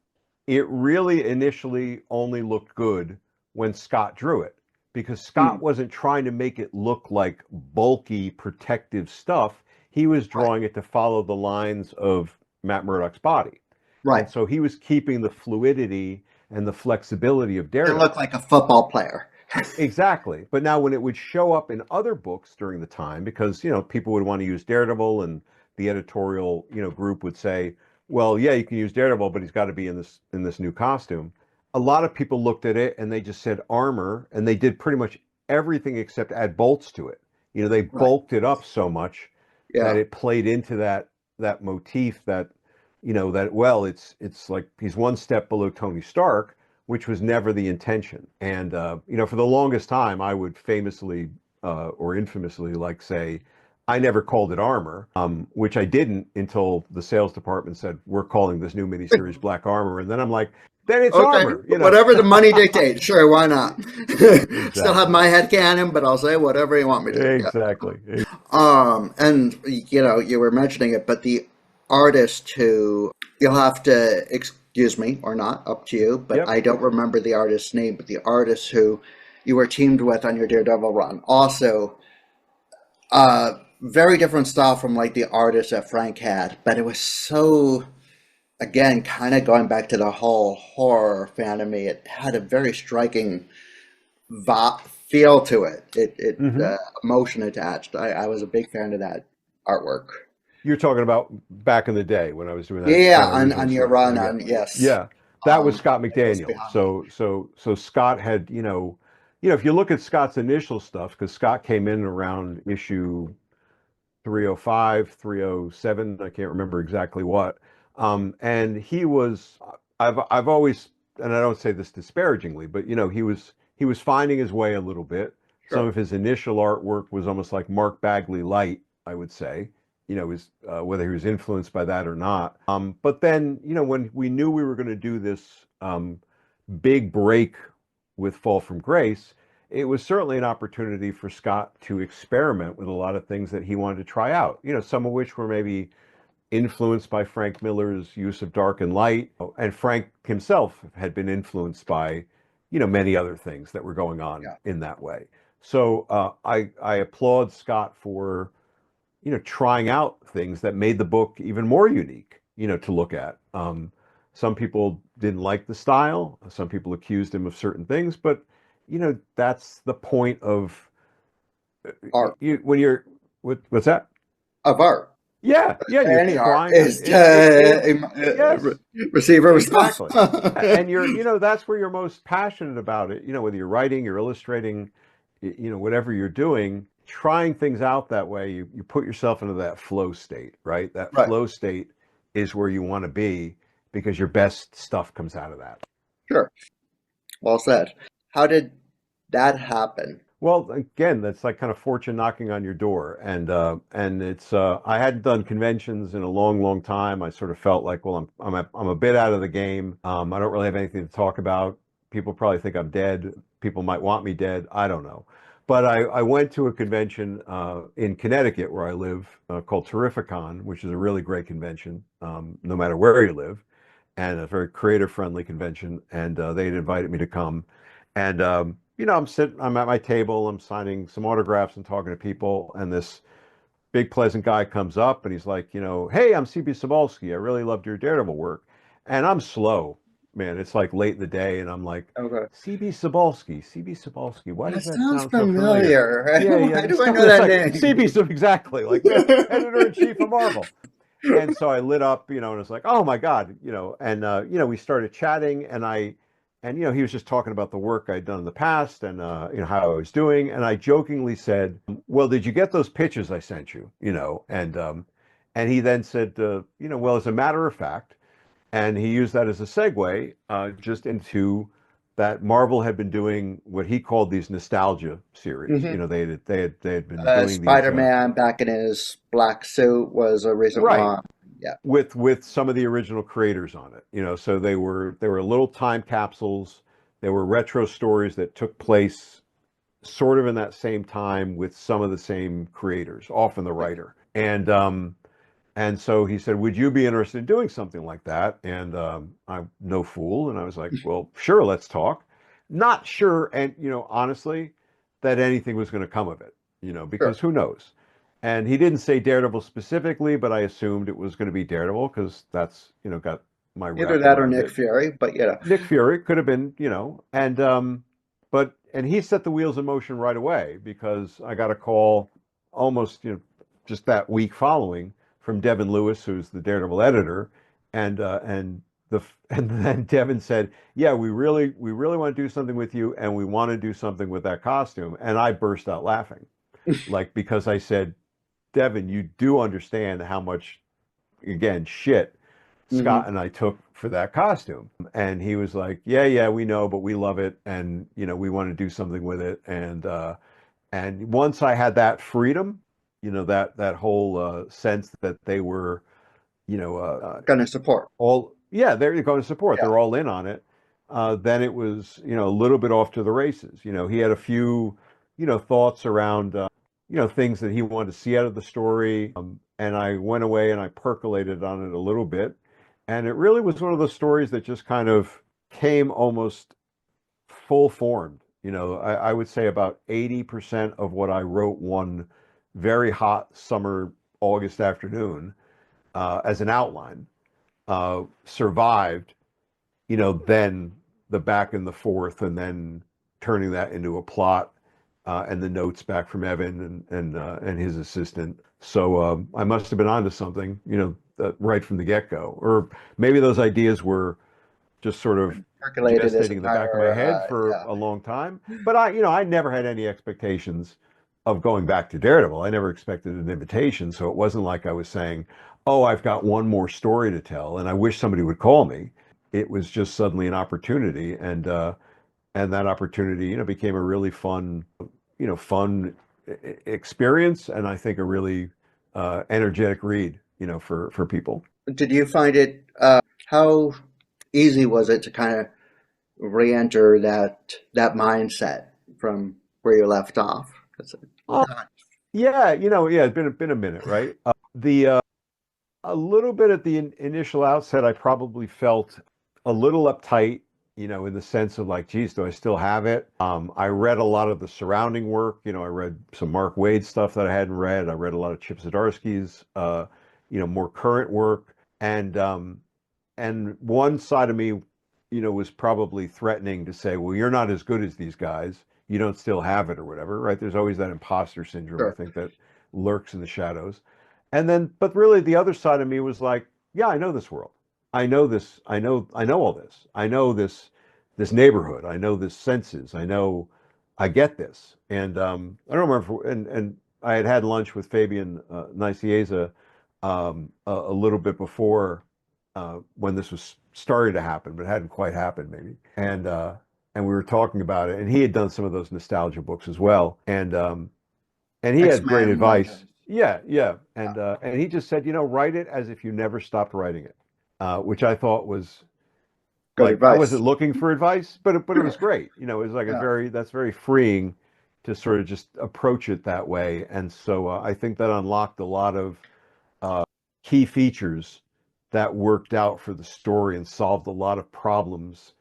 it really initially only looked good when Scott drew it, because Scott hmm, wasn't trying to make it look like bulky protective stuff. He was right, drawing it to follow the lines of Matt Murdock's body. And right. so he was keeping the fluidity and the flexibility of It looked Daredevil. like a football player. Exactly. But now when it would show up in other books during the time, because, people would want to use Daredevil, and the editorial, group would say, well, yeah, you can use Daredevil, but he's got to be in this new costume. A lot of people looked at it and they just said armor, and they did pretty much everything except add bolts to it. They Right. bulked it up so much that Yeah. it played into that motif that, that, well, it's like he's one step below Tony Stark, which was never the intention. And for the longest time, I would famously or infamously, like, say, I never called it armor, which I didn't until the sales department said, we're calling this new miniseries Black Armor. And then I'm like, then it's Okay, armor, whatever the money dictates, sure, why not? Still have Exactly. my head canon, but I'll say whatever you want me to. Yeah. Exactly. And you were mentioning it, but the artist who you'll have to excuse me or not, up to you, but Yep. I don't remember the artist's name, but the artist who you were teamed with on your Daredevil run, also very different style from like the artist that Frank had, but it was so again kind of going back to the whole horror fan of me. It had a very striking feel to it. Hmm. Emotion attached. I was a big fan of that artwork. You're talking about back in the day when I was doing Yeah, that original on your story. run Okay. on yes, Yeah. That was um, Scott Ghost McDaniel. Behind. So Scott had, if you look at Scott's initial stuff, because Scott came in around issue 305, 307, I can't remember exactly what. And he was, I've always, and I don't say this disparagingly, but he was finding his way a little bit. Some Sure, of his initial artwork was almost like Mark Bagley light, I would say. Whether he was influenced by that or not. But then, when we knew we were going to do this big break with Fall from Grace, it was certainly an opportunity for Scott to experiment with a lot of things that he wanted to try out, some of which were maybe influenced by Frank Miller's use of dark and light. And Frank himself had been influenced by, many other things that were going on yeah, in that way. So I applaud Scott for, trying out things that made the book even more unique, to look at. Some people didn't like the style. Some people accused him of certain things, but that's the point of art when you're what's that? of art. Yeah, you're Any art trying is yes, receiver response. exactly. And that's where you're most passionate about it, whether you're writing, you're illustrating, whatever you're doing, trying things out that way, you put yourself into that flow state, right? That Right, flow state is where you want to be because your best stuff comes out of that. sure. Well said. How did that happen? Well, again, that's like kind of fortune knocking on your door, and it's I hadn't done conventions in a long, long time. I sort of felt like, well, I'm a bit out of the game. I don't really have anything to talk about. People probably think I'm dead. People might want me dead. I don't know. But I went to a convention in Connecticut where I live called Terrificon, which is a really great convention, no matter where you live, and a very creative friendly convention. And they had invited me to come. And I'm at my table, I'm signing some autographs and talking to people, and this big pleasant guy comes up and he's like, hey, I'm CB Sobalski. I really loved your Daredevil work. And I'm slow, man. It's like late in the day, and I'm like, Okay. CB Sobalski. Why That does that sounds sound so familiar? familiar. Yeah, Why do I know it's that like name? CB, exactly, like the editor in chief of Marvel. And so I lit up, and it's like, oh my God, and we started chatting, and he was just talking about the work I'd done in the past, and how I was doing, and I jokingly said, well, did you get those pitches I sent you? And he then said, well, as a matter of fact, and he used that as a segue just into that Marvel had been doing what he called these nostalgia series. Hmm. They had been doing these Spider-Man back in his black suit was a recent right one. Yeah. with some of the original creators on it. So they were little time capsules. They were retro stories that took place sort of in that same time with some of the same creators, often the Right. writer. And so he said, would you be interested in doing something like that? And I'm no fool. And I was like, well, sure, let's talk. Not sure, and honestly, that anything was going to come of it, Sure. because who knows? And he didn't say Daredevil specifically, but I assumed it was going to be Daredevil because that's, got my Either rep that or around Nick it. Fury, but Nick Fury could have been, and he set the wheels in motion right away because I got a call almost, just that week following from Devin Lewis, who's the Daredevil editor, and and then Devin said, "Yeah, we really want to do something with you, and we want to do something with that costume." And I burst out laughing, like because I said, "Devin, you do understand how much, again, shit hmm Scott and I took for that costume." And he was like, yeah, we know, but we love it. And, we want to do something with it. And once I had that freedom, that whole sense that they were, you know, Going to support. all, yeah, they're going to support. Yeah. They're all in on it. Then it was, a little bit off to the races. He had a few, thoughts around, things that he wanted to see out of the story. And I went away and I percolated on it a little bit. And it really was one of those stories that just kind of came almost full formed. I would say about 80% of what I wrote one very hot summer August afternoon as an outline survived, then the back and the forth, and then turning that into a plot, and the notes back from Evan and his assistant. So I must have been onto something, right from the get-go, or maybe those ideas were just sort of Percolated this gestating in the back of my entire, head for yeah. a long time. But I never had any expectations of going back to Daredevil. I never expected an invitation, so it wasn't like I was saying, "Oh, I've got one more story to tell, and I wish somebody would call me." It was just suddenly an opportunity, and that opportunity, became a really fun experience, and I think a really energetic read, for people. Did you find it, how easy was it to kind of re-enter that mindset from where you left off? 'Cause Oh, yeah, yeah, it's been a minute, right? The A little bit at the initial outset, I probably felt a little uptight, in the sense of like, geez, do I still have it? I read a lot of the surrounding work. I read some Mark Waid stuff that I hadn't read. I read a lot of Chip Zdarsky's, more current work, and one side of me, was probably threatening to say, well, you're not as good as these guys. You don't still have it or whatever, right? There's always that imposter syndrome, I Sure. think, that lurks in the shadows. And then, but really the other side of me was like, yeah, I know this world. I know this. I know all this. I know this neighborhood. I know this senses. I get this. And I don't remember, and I had lunch with Fabian Nicieza a little bit before, when this was starting to happen, but it hadn't quite happened maybe. And we were talking about it, and he had done some of those nostalgia books as well, and he had great X-Men advice. Legends. Yeah, yeah, and he just said, write it as if you never stopped writing it, which I thought was Good like, I wasn't advice. looking for advice, but it was great. It was like Yeah. that's very freeing to sort of just approach it that way. And so I think that unlocked a lot of key features that worked out for the story and solved a lot of problems,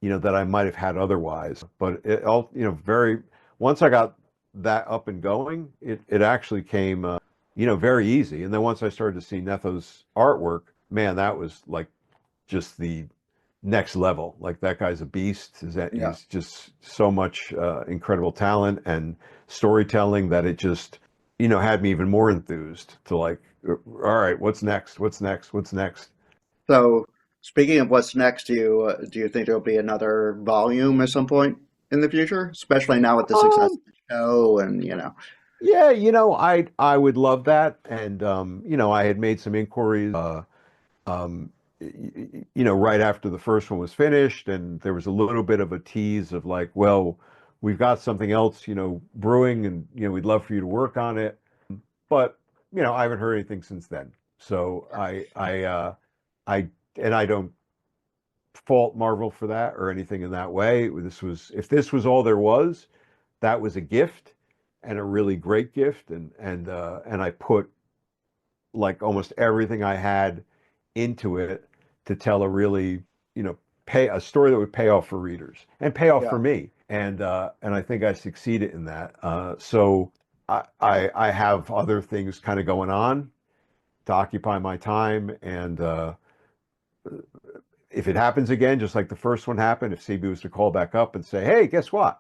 that I might have had otherwise. But it all, very, once I got that up and going, it actually came, very easy. And then once I started to see Netho's artwork, man, that was like just the next level. Like, that guy's a beast. Is that Yeah. he's just so much incredible talent and storytelling that it just, had me even more enthused to like, all right, what's next? What's next? What's next? So, speaking of what's next, do you think there'll be another volume at some point in the future, especially now with the success Um, of the show and you know? yeah, I would love that. And I had made some inquiries, um, right after the first one was finished, and there was a little bit of a tease of like, well, we've got something else, brewing, and we'd love for you to work on it. But I haven't heard anything since then. So I and I don't fault Marvel for that or anything in that way. If this was all there was, that was a gift, and a really great gift, and I put like almost everything I had into it to tell a really, pay a story that would pay off for readers and pay off Yeah. for me. And I think I succeeded in that. So I have other things kind of going on to occupy my time, and if it happens again, just like the first one happened, if CB was to call back up and say, "Hey, guess what?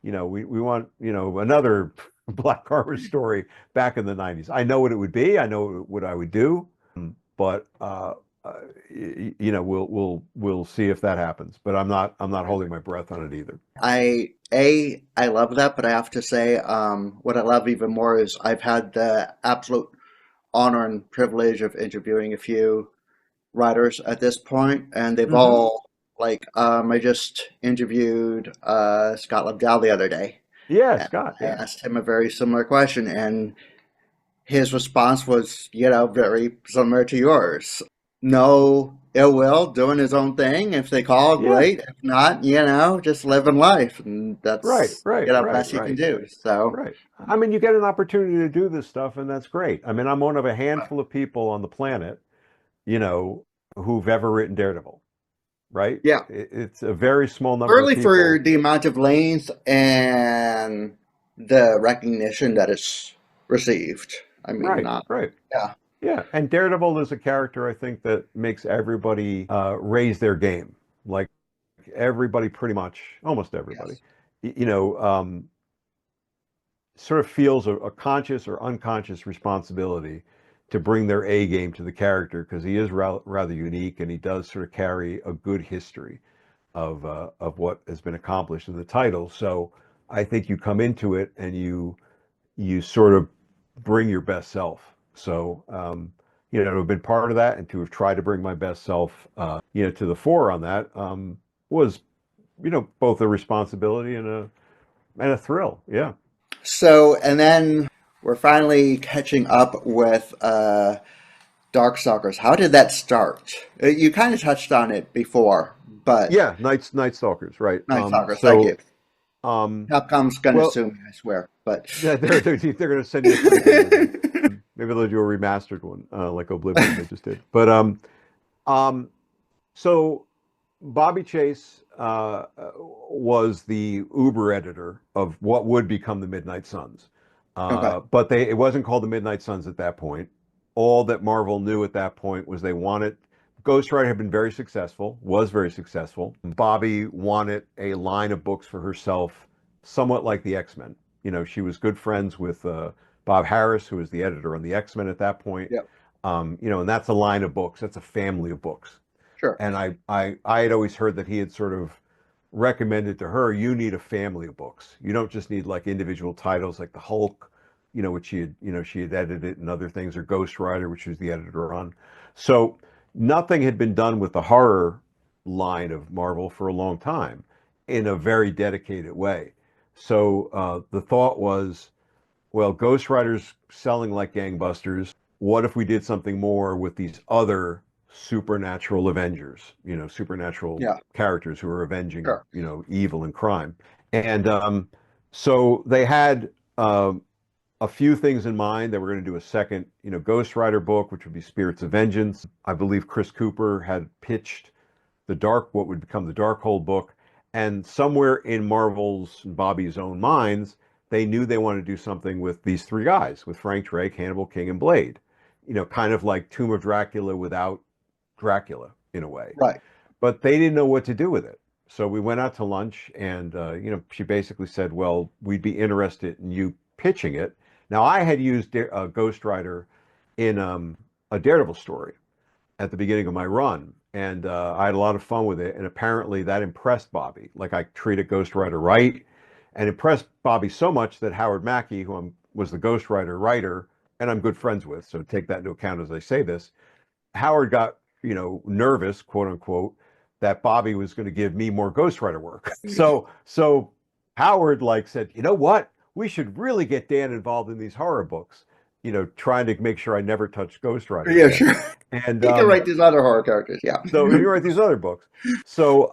We want, another Black Carver story back in the '90s." I know what it would be. I know what I would do, but we'll see if that happens. But I'm not holding my breath on it either. I love that, but I have to say, what I love even more is I've had the absolute honor and privilege of interviewing a few writers at this point, and they've Hmm. all like, I just interviewed Scott Lobdell the other day, Yeah, and Scott. I Yeah. asked him a very similar question, and his response was, very similar to yours. No ill will, doing his own thing. If they call, Yeah, great. If not, just living life. And right, that's, right, right, best you can right, do. So, right. I mean, you get an opportunity to do this stuff, and that's great. I mean, I'm one of a handful of people on the planet, you know, who've ever written Daredevil, right? yeah. It's a very small number of Early for people. the amount of lanes and the recognition that it's received. I mean, Right, right. yeah. Yeah, and Daredevil is a character I think that makes everybody raise their game. Like everybody, pretty much, almost everybody, Yes. you know, sort of feels a conscious or unconscious responsibility to bring their A game to the character because he is rather unique and he does sort of carry a good history of what has been accomplished in the title. So I think you come into it and you sort of bring your best self. So, to have been part of that and to have tried to bring my best self, to the fore on that, was, both a responsibility and a thrill. Yeah. So, and then we're finally catching up with Darkstalkers. How did that start? You kind of touched on it before, but Yeah. Night Stalkers. Right. Night Stalkers, thank you. Um, Capcom's gonna well, sue me, I swear. But yeah, they're going to send you a preview maybe. Maybe they'll do a remastered one, like Oblivion they just did. But, um, so Bobby Chase was the Uber editor of what would become the Midnight Suns. okay, But it wasn't called the Midnight Suns at that point. All that Marvel knew at that point was they wanted Ghost Rider had been very successful, was very successful. Bobby wanted a line of books for herself, somewhat like the X-Men. She was good friends with Bob Harris, who was the editor on the X-Men at that point. yep, And that's a line of books. That's a family of books. sure, And I had always heard that he had sort of recommended to her, you need a family of books. You don't just need like individual titles like the Hulk, which she had edited and other things, or Ghost Rider, which she was the editor on. So nothing had been done with the horror line of Marvel for a long time in a very dedicated way. So the thought was, well, Ghost Rider's selling like gangbusters. What if we did something more with these other supernatural Avengers, supernatural yeah, characters who are avenging, sure, evil and crime? And so they had a few things in mind. They were going to do a second, Ghost Rider book, which would be Spirits of Vengeance. I believe Chris Cooper had pitched what would become the Darkhold book. And somewhere in Marvel's and Bobby's own minds, they knew they wanted to do something with these three guys, with Frank Drake, Hannibal King, and Blade. Kind of like Tomb of Dracula without Dracula in a way. right, But they didn't know what to do with it. So we went out to lunch, and she basically said, "Well, we'd be interested in you pitching it." Now I had used Ghost Rider in a Daredevil story at the beginning of my run, and I had a lot of fun with it. And apparently that impressed Bobby. Like I treated Ghost Rider right, and impressed Bobby so much that Howard Mackey, was the Ghost Rider writer, and I'm good friends with, so take that into account as I say this. Howard got nervous, quote unquote, that Bobby was going to give me more Ghost Rider work. So Howard said, you know what? We should really get Dan involved in these horror books. Trying to make sure I never touch Ghost Rider yeah, again. sure. And He can write these other horror characters, yeah, so you write these other books. So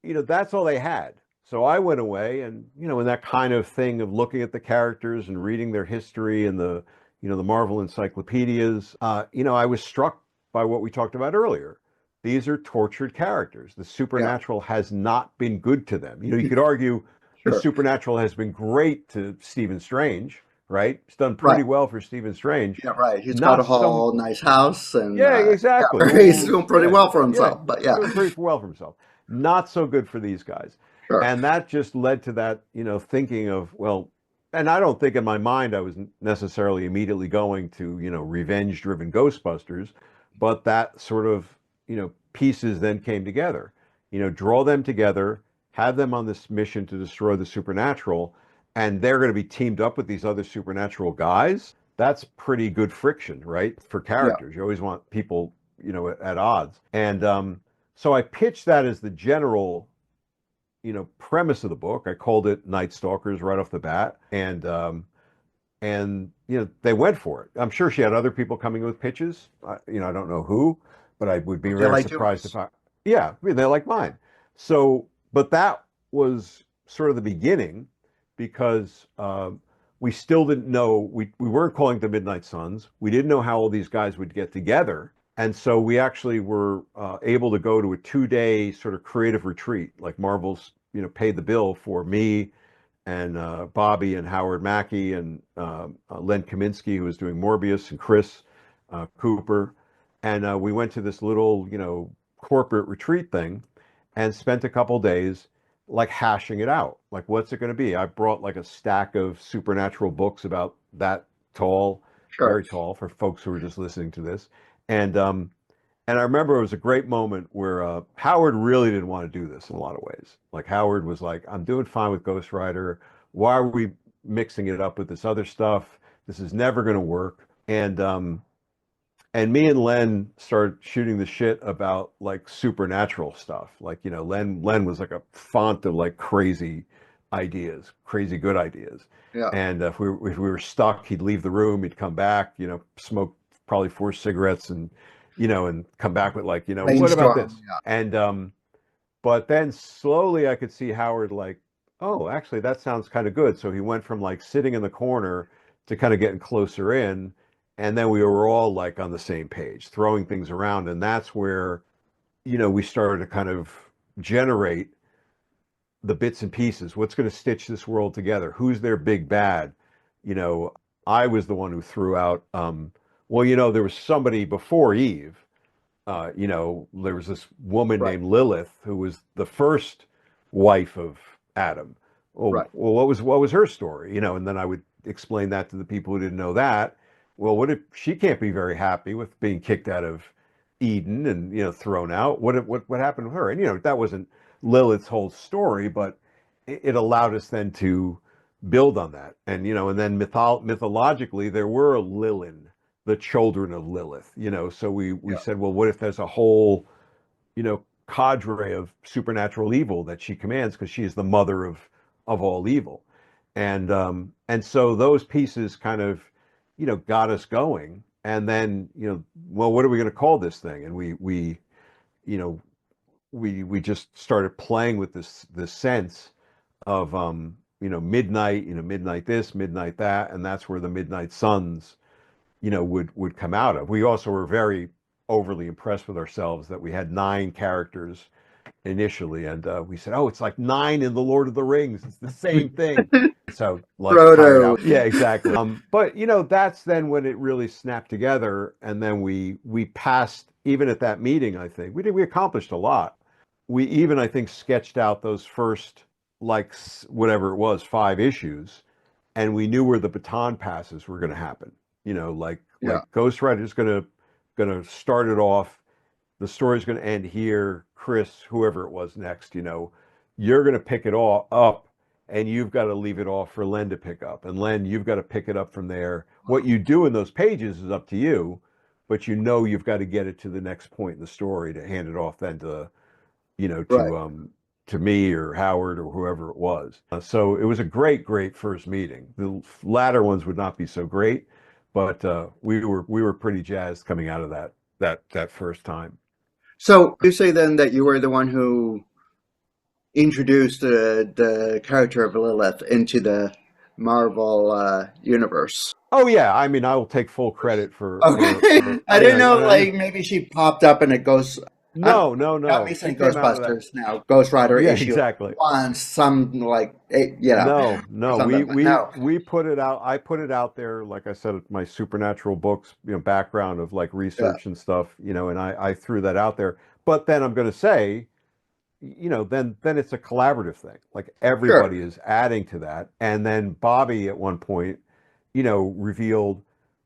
that's all they had. So I went away, and in that kind of thing of looking at the characters and reading their history and the Marvel encyclopedias, I was struck by what we talked about earlier. These are tortured characters. The yeah, supernatural has not been good to them. You could argue the sure, supernatural has been great to Stephen Strange, right? It's done pretty right. well for Stephen Strange. Yeah, right. He's got a Not some whole nice house, and Yeah, exactly. yeah, he's doing pretty Yeah, well for yeah, himself. But yeah, doing pretty well for himself. Not so good for these guys. sure. And that just led to that, thinking of, well, and I don't think in my mind I was necessarily immediately going to, revenge-driven Ghostbusters, but that sort of, pieces then came together. Draw them together, have them on this mission to destroy the supernatural, and they're going to be teamed up with these other supernatural guys. That's pretty good friction, right? For Yeah, characters. You always want people, at odds. And so I pitched that as the general, premise of the book. I called it Night Stalkers right off the bat. And and they went for it. I'm sure she had other people coming with pitches. I don't know who, but I would be They very like surprised if yours. I. Yeah, I mean, they like mine. So, but that was sort of the beginning because we still didn't know. We weren't calling the Midnight Suns. We didn't know how all these guys would get together. And so we actually were able to go to a 2-day sort of creative retreat. Like Marvel's, paid the bill for me and Bobby and Howard Mackey and Len Kaminsky, who was doing Morbius, and Chris Cooper. And we went to this little, corporate retreat thing and spent a couple days like hashing it out. Like, what's it going to be? I brought like a stack of supernatural books about that tall, Sure. very tall for folks who are just listening to this. And I remember it was a great moment where Howard really didn't want to do this in a lot of ways. Like Howard was like, "I'm doing fine with Ghost Rider. Why are we mixing it up with this other stuff? This is never going to work." And me and Len started shooting the shit about like supernatural stuff. Like, Len was like a font of like crazy ideas, crazy good ideas. Yeah. And if we were stuck, he'd leave the room, he'd come back, smoke probably 4 cigarettes and come back with like, what about Brainstorm. this? Yeah. And but then slowly I could see Howard like, oh, actually that sounds kind of good. So he went from like sitting in the corner to kind of getting closer in. And then we were all like on the same page, throwing things around. And that's where, we started to kind of generate the bits and pieces. What's going to stitch this world together? Who's their big bad? You know, I was the one who threw out, well, there was somebody before Eve. There was this woman Right. named Lilith who was the first wife of Adam. Oh, Right. well, what was her story? And then I would explain that to the people who didn't know that. Well, what if she can't be very happy with being kicked out of Eden and thrown out? What happened to her? And that wasn't Lilith's whole story, but it allowed us then to build on that. And then mythologically there were Lilin, the children of Lilith. So we Yeah. said, well, what if there's a whole cadre of supernatural evil that she commands because she is the mother of all evil. And so those pieces kind of got us going. And then well, what are we going to call this thing? And we you know we just started playing with this sense of midnight, midnight this, midnight that, and that's where the Midnight Suns would come out of. We also were very overly impressed with ourselves that we had 9 characters initially, and we said, "Oh, it's like 9 in the Lord of the Rings. It's the same thing." So like tie it Frodo. out. Yeah, exactly. But that's then when it really snapped together, and then we passed even at that meeting. I think we accomplished a lot. We even I think sketched out those first like whatever it was 5 issues, and we knew where the baton passes were going to happen. Like Yeah. Ghost Rider's gonna start it off. The story's gonna end here. Chris, whoever it was next, you're gonna pick it all up, and you've got to leave it off for Len to pick up. And Len, you've got to pick it up from there. What you do in those pages is up to you, but you've got to get it to the next point in the story to hand it off then to you know Right. to um to me or Howard or whoever it was. So it was a great first meeting. The latter ones would not be so great, but we were pretty jazzed coming out of that first time. So you say then that you were the one who introduced the character of Lilith into the Marvel universe. Oh yeah, I mean I will take full credit for Okay. I didn't yeah, know, and I use like, maybe she popped up in a Ghost. I no no got me no she saying came out of that. Ghostbusters now. Ghost Rider Yeah, issue exactly. one, some like, or No, we something. But we no. we put it out. I put it out there, like I said, my supernatural books, background of like Yeah. research and stuff, and I threw that out there. But then I'm going to say, then it's a collaborative thing. Like Sure. everybody is adding to that. And then Bobby at one point, revealed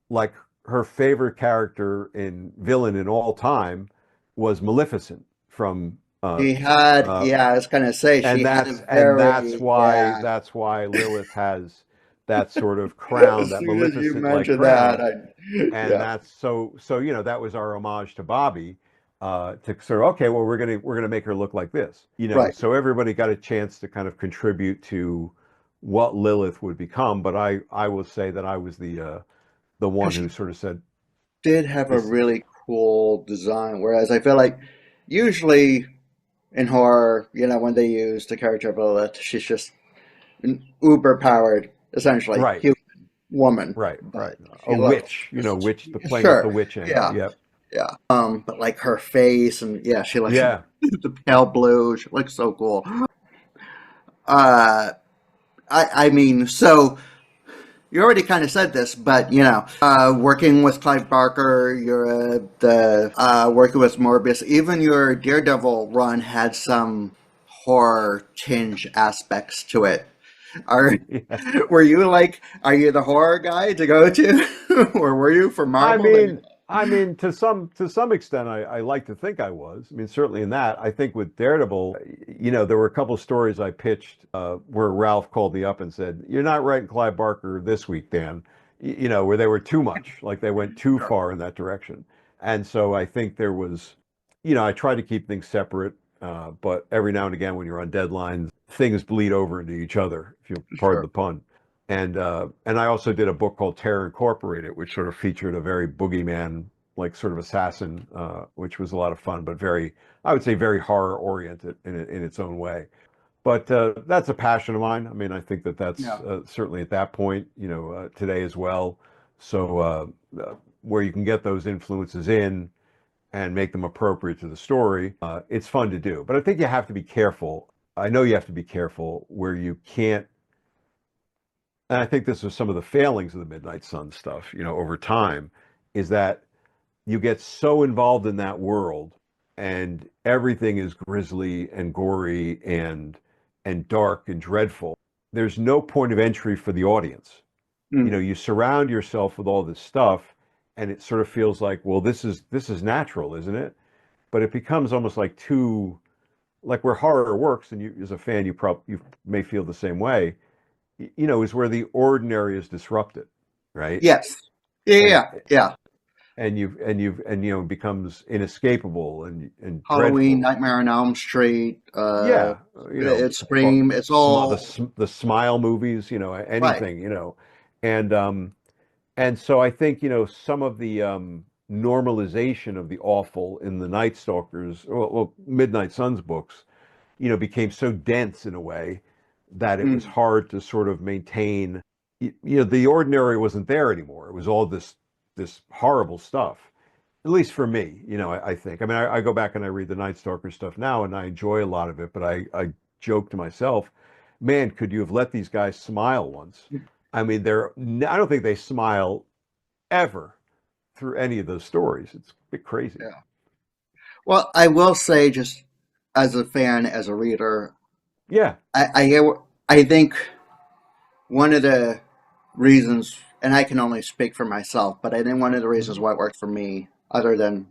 like her favorite character in villain in all time was Maleficent from She had, uh, yeah, I was gonna say she and had that's a and that's very, why yeah. that's why Lilith has that sort of crown, As that soon as you Maleficent like mentioned that, crown, and yeah, that's so that was our homage to Bobby, to sort of okay, well we're gonna make her look like this, right, so everybody got a chance to kind of contribute to what Lilith would become, but I will say that I was the one Because who she sort of said did have a this. really cool design, whereas I feel like usually in horror, when they use the character of Lilith, she's just an uber powered, essentially Right, human woman. right, right. But A she looks witch, just witch, the playing up the sure, witch angle. yeah, Yep. yeah. But like her face and yeah, she like Yeah. the pale blue. She looks so cool. Uh, I mean, so you already kind of said this, but working with Clive Barker, you're the working with Morbius, even your Daredevil run had some horror tinge aspects to it. Are Yeah. are you the horror guy to go to, or were you for I Marvel? mean, I mean, to some extent, I like to think I was. I mean, certainly in that. I think with Daredevil, there were a couple of stories I pitched where Ralph called me up and said, "You're not writing Clive Barker this week, Dan." Where they were too much, like they went too Sure, far in that direction. And so I think there was, I try to keep things separate, but every now and again, when you're on deadlines, things bleed over into each other, if you'll pardon the sure, pun. And I also did a book called Terror Incorporated, which sort of featured a very boogeyman, like sort of assassin, which was a lot of fun, but very, I would say, very horror oriented in its own way. But that's a passion of mine. I mean, I think that that's yeah, certainly at that point, today as well. So where you can get those influences in and make them appropriate to the story, it's fun to do. But I think you have to be careful. I know you have to be careful where you can't, and I think this was some of the failings of the Midnight Sun stuff, over time, is that you get so involved in that world and everything is grisly and gory and dark and dreadful. There's no point of entry for the audience. mm, You surround yourself with all this stuff and it sort of feels like, well, this is natural, isn't it? But it becomes almost like too, like where horror works, and you as a fan you may feel the same way, is where the ordinary is disrupted, right? yes, yeah, And yeah, yeah. and becomes inescapable and Halloween, dreadful. Nightmare on Elm Street, Yeah, it's Scream, it's all the smile movies, right. anything, and so I think some of the normalization of the awful in the Night Stalkers, well, Midnight Suns books, became so dense in a way that it was Mm, hard to sort of maintain. The ordinary wasn't there anymore. It was all this horrible stuff. At least for me, I think. I mean, I go back and I read the Night Stalker stuff now, and I enjoy a lot of it. But I joke to myself, man, could you have let these guys smile once? I mean, I don't think they smile ever through any of those stories. It's a bit crazy. yeah. Well, I will say, just as a fan, as a reader, Yeah. I think one of the reasons, and I can only speak for myself, but I think one of the reasons Hmm. why it worked for me, other than,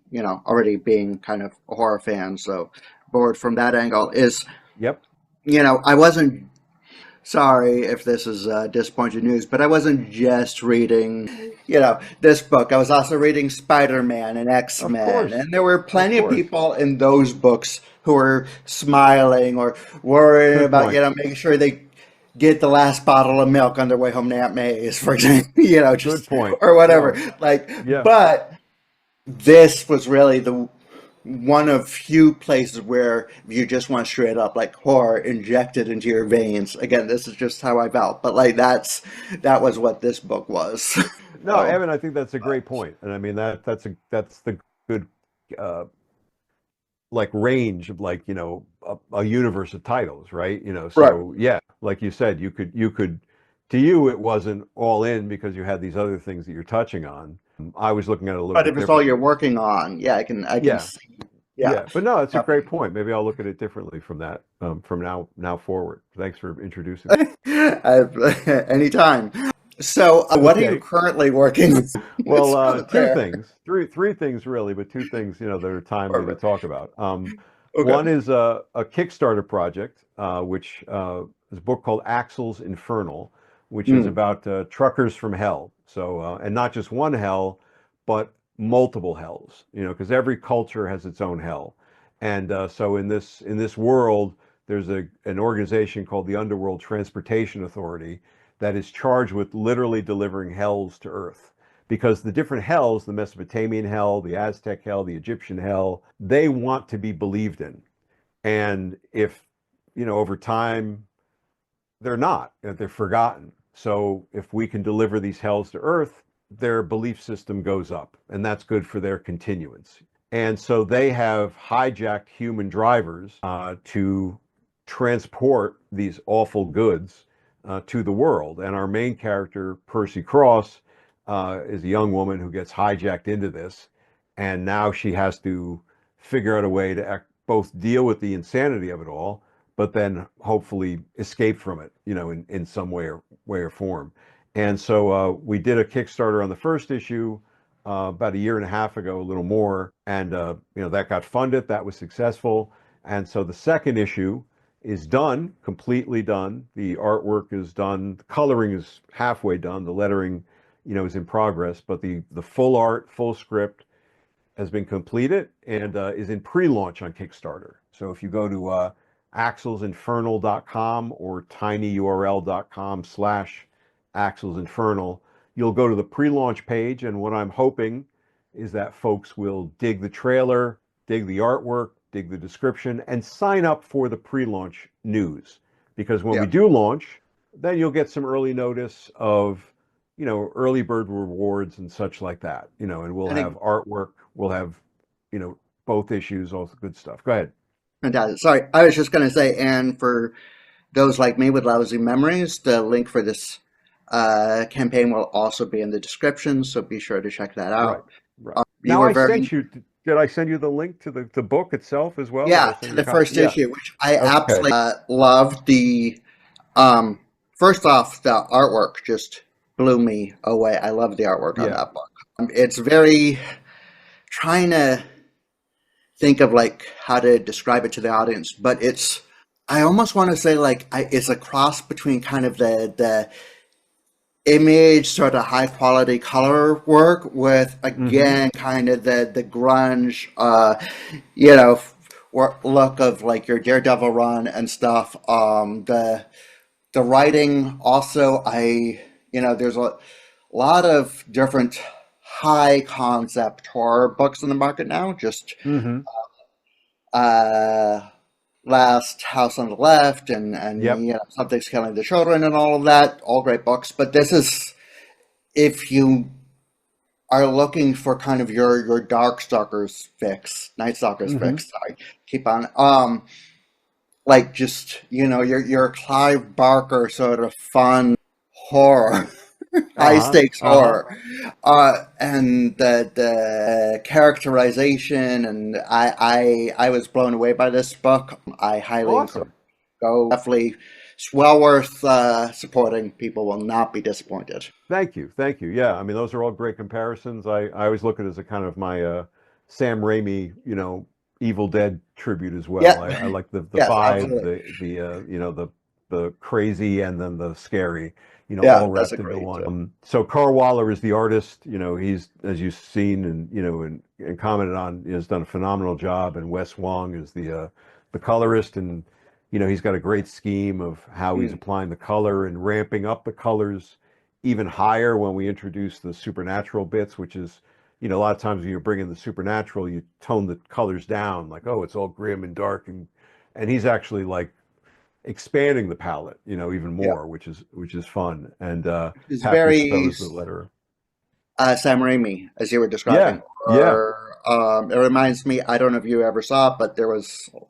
already being kind of a horror fan, so bored from that angle, is, Yep. I wasn't, sorry if this is disappointing news, but I wasn't just reading, this book. I was also reading Spider-Man and Of X-Men, course. and there were Of plenty of course. people in those books who were smiling or worrying Good about, point. making sure they get the last bottle of milk on their way home to Aunt May's, for example, Good just point. or whatever. No. Like, Yeah. but this was really the one of few places where you just want straight up like horror injected into your veins. Again, this is just how I felt, but like that was what this book was. No, So, Evan, I think that's a great point. And I mean that's the good uh like range of like, a universe of titles, right? right. So yeah, like you said, you could to you it wasn't all in because you had these other things that you're touching on. I was looking at it a little But bit if it's all you're differently. working on, yeah, I can Yeah. see. Yeah, Yeah, but no, it's a great definitely. point. Maybe I'll look at it differently from that, from now forward. Thanks for introducing me. Anytime. So, what are you Okay. currently working on? Well, Start two there. things, three things really, but two things, that are timely to Perfect. talk about. One Okay. is a Kickstarter project, which is a book called Axel's Infernal, which is Mm. about truckers from hell. So, and not just one hell, but multiple hells. Because every culture has its own hell, and so in this world, there's an organization called the Underworld Transportation Authority that is charged with literally delivering hells to Earth. Because the different hells, the Mesopotamian hell, the Aztec hell, the Egyptian hell, they want to be believed in. And if, over time, they're not, they're forgotten. So if we can deliver these hells to Earth, their belief system goes up, and that's good for their continuance. And so they have hijacked human drivers to transport these awful goods to the world. And our main character, Percy Cross, is a young woman who gets hijacked into this. And now she has to figure out a way to both deal with the insanity of it all, but then hopefully escape from it, in some way or form. And so we did a Kickstarter on the first issue about a year and a half ago, a little more, and that got funded. That was successful. And so the second issue is done, completely done. The artwork is done. The coloring is halfway done. The lettering, is in progress. But the full art, full script has been completed and is in pre-launch on Kickstarter. So if you go to axelsinfernal.com or tinyurl.com/axelsinfernal, you'll go to the pre-launch page. And what I'm hoping is that folks will dig the trailer, dig the artwork, dig the description, and sign up for the pre-launch news. Because when we do launch, then you'll get some early notice of, early bird rewards and such like that, and we'll have artwork, we'll have, both issues, all the good stuff. Go ahead. Fantastic. Sorry, I was just going to say, and for those like me with lousy memories, the link for this campaign will also be in the description, so be sure to check that out. Right. Now did I send you the link to the book itself as well? Yeah, to the first issue, which I absolutely loved. First off, the artwork just blew me away. I love the artwork on that book. It's very, trying to think of like how to describe it to the audience, but I almost want to say like it's a cross between kind of the image, sort of high quality color work with, again, kind of the grunge, look of like your Daredevil run and stuff. The writing also, there's a lot of different high concept horror books in the market now. Just Last House on the Left and Something's Killing the Children and all of that, all great books. But this is, if you are looking for kind of your Darkstalkers fix, Night Stalkers fix, sorry, keep on, like just, your Clive Barker sort of fun horror. High stakes horror, and the characterization, and I was blown away by this book. I highly go. Definitely, it's well worth supporting. People will not be disappointed. Thank you. Yeah, I mean, those are all great comparisons. I always look at it as a kind of my Sam Raimi, Evil Dead tribute as well. Yeah. I like the Yes, vibe, absolutely. the crazy and then the scary, all wrapped into one. So Carl Waller is the artist. He's, as you've seen and commented on, has done a phenomenal job. And Wes Wong is the colorist, and he's got a great scheme of how he's applying the color and ramping up the colors even higher when we introduce the supernatural bits, which is, a lot of times when you bring in the supernatural, you tone the colors down, like, oh, it's all grim and dark, and he's actually like expanding the palette, even more, which is fun. And it's very the letterer. Sam Raimi, as you were describing. It reminds me, I don't know if you ever saw it, but there was a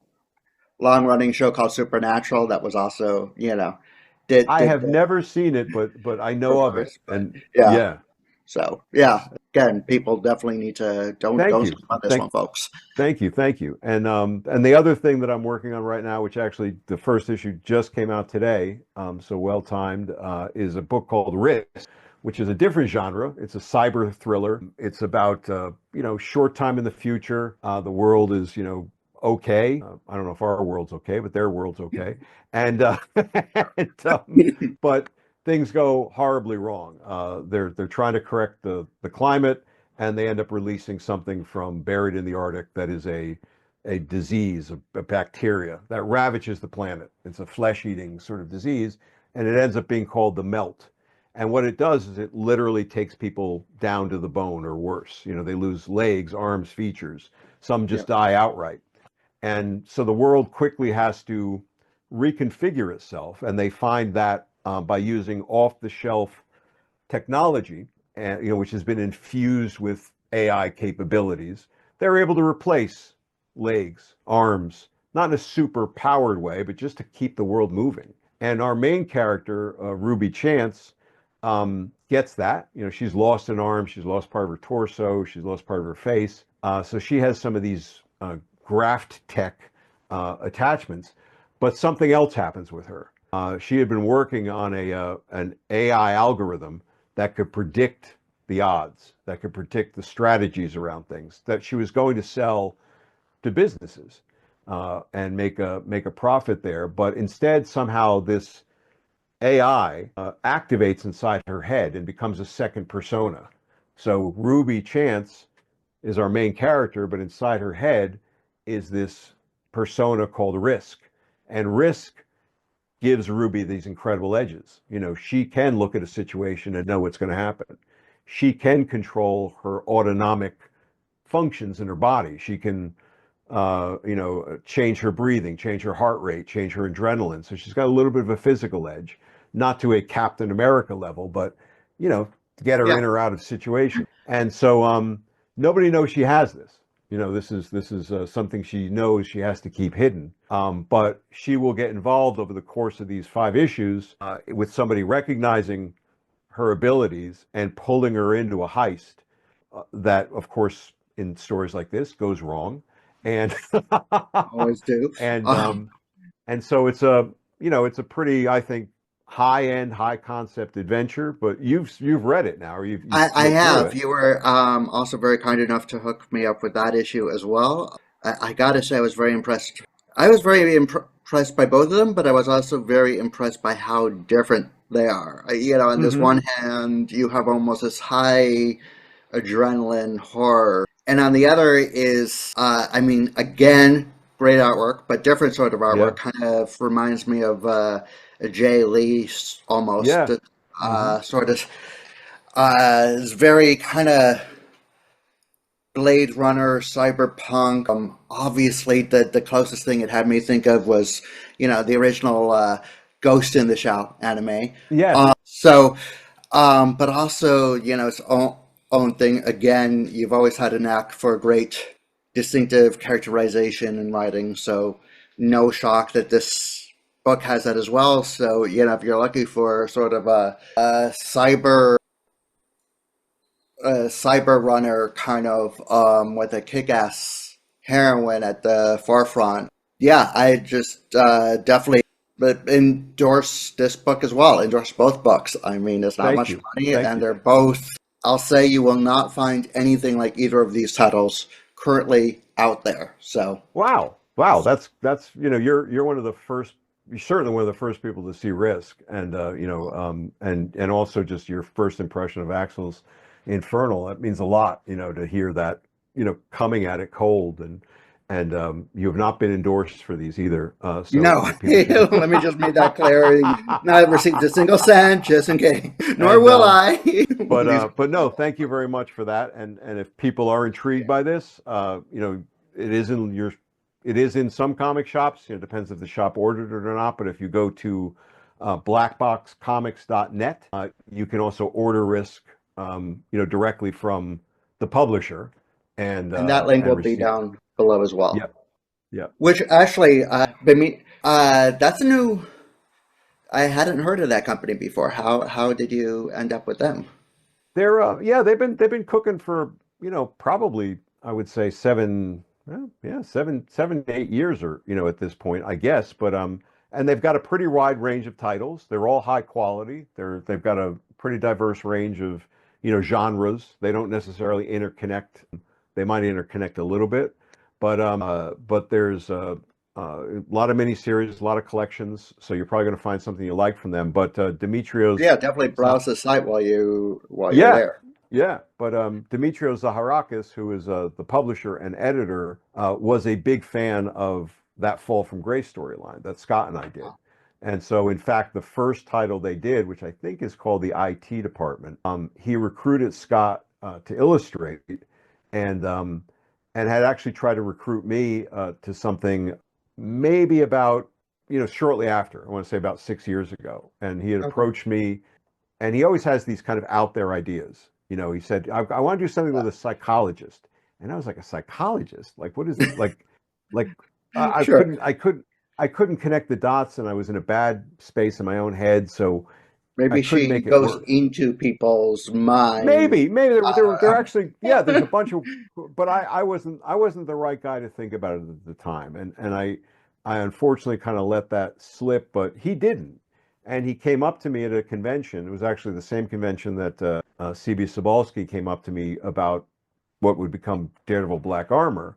long-running show called Supernatural that was also, I have never seen it, but I know of it. And So again, people definitely need to don't skip on this one, folks. Thank you. And the other thing that I'm working on right now, which actually the first issue just came out today, so well timed, is a book called Risk, which is a different genre. It's a cyber thriller. It's about short time in the future. The world is okay. I don't know if our world's okay, but their world's okay. And, but things go horribly wrong. They're trying to correct the climate, and they end up releasing something from buried in the Arctic that is a a disease, a bacteria that ravages the planet. It's a flesh-eating sort of disease, and it ends up being called the melt. And what it does is it literally takes people down to the bone or worse. You know, they lose legs, arms, features. Some Yeah. just die outright. And so the world quickly has to reconfigure itself, and they find that by using off-the-shelf technology, and which has been infused with AI capabilities, they're able to replace legs, arms, not in a super powered way, but just to keep the world moving. And our main character, Ruby Chance, gets that. She's lost an arm, she's lost part of her torso, she's lost part of her face. So she has some of these graft tech attachments, but something else happens with her. She had been working on an AI algorithm that could predict the odds, that could predict the strategies around things that she was going to sell to businesses and make a profit there. But instead, somehow this AI activates inside her head and becomes a second persona. So Ruby Chance is our main character, but inside her head is this persona called Risk. And Risk gives Ruby these incredible edges. She can look at a situation and know what's going to happen. She can control her autonomic functions in her body. She can, change her breathing, change her heart rate, change her adrenaline. So she's got a little bit of a physical edge, not to a Captain America level, but, to get her Yeah. in or out of situations. And so nobody knows she has this. This is something she knows she has to keep hidden. But she will get involved over the course of these 5 issues with somebody recognizing her abilities and pulling her into a heist that, of course, in stories like this, goes wrong. And Always do. and and so it's a pretty, I think, high-end, high-concept adventure. But you've read it now, or you've I looked through have. it. You were also very kind enough to hook me up with that issue as well. I gotta say, I was very impressed. I was very impressed by both of them, but I was also very impressed by how different they are. On this Hmm. one hand, you have almost this high adrenaline horror, and on the other is, I mean, again, great artwork, but different sort of artwork. Yeah. Kind of reminds me of a Jay Lee almost, Yeah. Hmm. sort of. It's very kind of Blade Runner, cyberpunk. Obviously, the closest thing it had me think of was, the original Ghost in the Shell anime. Yes. But also, its own thing. Again, you've always had a knack for great distinctive characterization and writing, so no shock that this book has that as well. So, if you're looking for sort of a cyber runner kind of with a kick-ass heroine at the forefront. Yeah, I just definitely endorse this book as well. Endorse both books. I mean, it's not Thank much you. money, Thank and you. they're both. I'll say you will not find anything like either of these titles currently out there. So Wow. Wow. That's you're one of the first. You're certainly one of the first people to see Risk, and and also just your first impression of Axel's Infernal. That means a lot, to hear that, coming at it cold, and you have not been endorsed for these either. So no, people should be. let me just make that clear. Not received a single cent, just in case. Nor And will I. but no, thank you very much for that. And if people are intrigued by this, it is in some comic shops. It depends if the shop ordered it or not. But if you go to blackboxcomics.net, you can also order Risk, directly from the publisher, And that link will and be receive. down below as well. Yep, yep. Which actually, that's a new. I hadn't heard of that company before. How did you end up with them? They're yeah, they've been cooking for, probably, I would say 7, well, yeah, 7, 8 years, or at this point, I guess. But and they've got a pretty wide range of titles. They're all high quality. They've got a pretty diverse range of, genres. They don't necessarily interconnect. They might interconnect a little bit, but there's a lot of miniseries, a lot of collections. So you're probably going to find something you like from them. But Demetrios, Yeah, definitely uh, browse the site while you're yeah, there. Yeah, but Dimitrios Zaharakis, who is the publisher and editor, was a big fan of that Fall from Grace storyline that Scott and I did. And so, in fact, the first title they did, which I think is called the IT Department, he recruited Scott to illustrate, and had actually tried to recruit me to something maybe about, shortly after. I want to say about 6 years ago, and he had Okay. approached me, and he always has these kind of out there ideas. He said, I want to do something with a psychologist. And I was like, a psychologist? Like, what is it? Like I Sure. I couldn't connect the dots, and I was in a bad space in my own head. So I Maybe couldn't she make it goes work. into people's mind. Maybe they're Uh, actually, yeah, there's a bunch of, but I wasn't the right guy to think about it at the time. And I unfortunately kind of let that slip, but he didn't. And he came up to me at a convention. It was actually the same convention that CB Sobalski came up to me about what would become Daredevil Black Armor.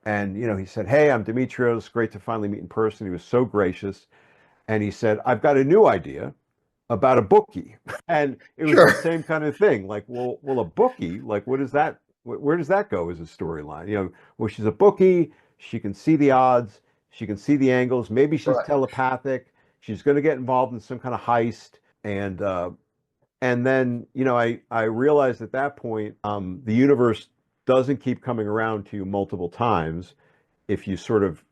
And, he said, "Hey, I'm Demetrios. Great to finally meet in person." He was so gracious. And he said, "I've got a new idea about a bookie." And it was the sure. same kind of thing. Like, well, a bookie, like, what is that? Where does that go as a storyline? Well, she's a bookie. She can see the odds. She can see the angles. Maybe she's Right. telepathic. She's going to get involved in some kind of heist. And then, I realized at that point, the universe doesn't keep coming around to you multiple times if you sort of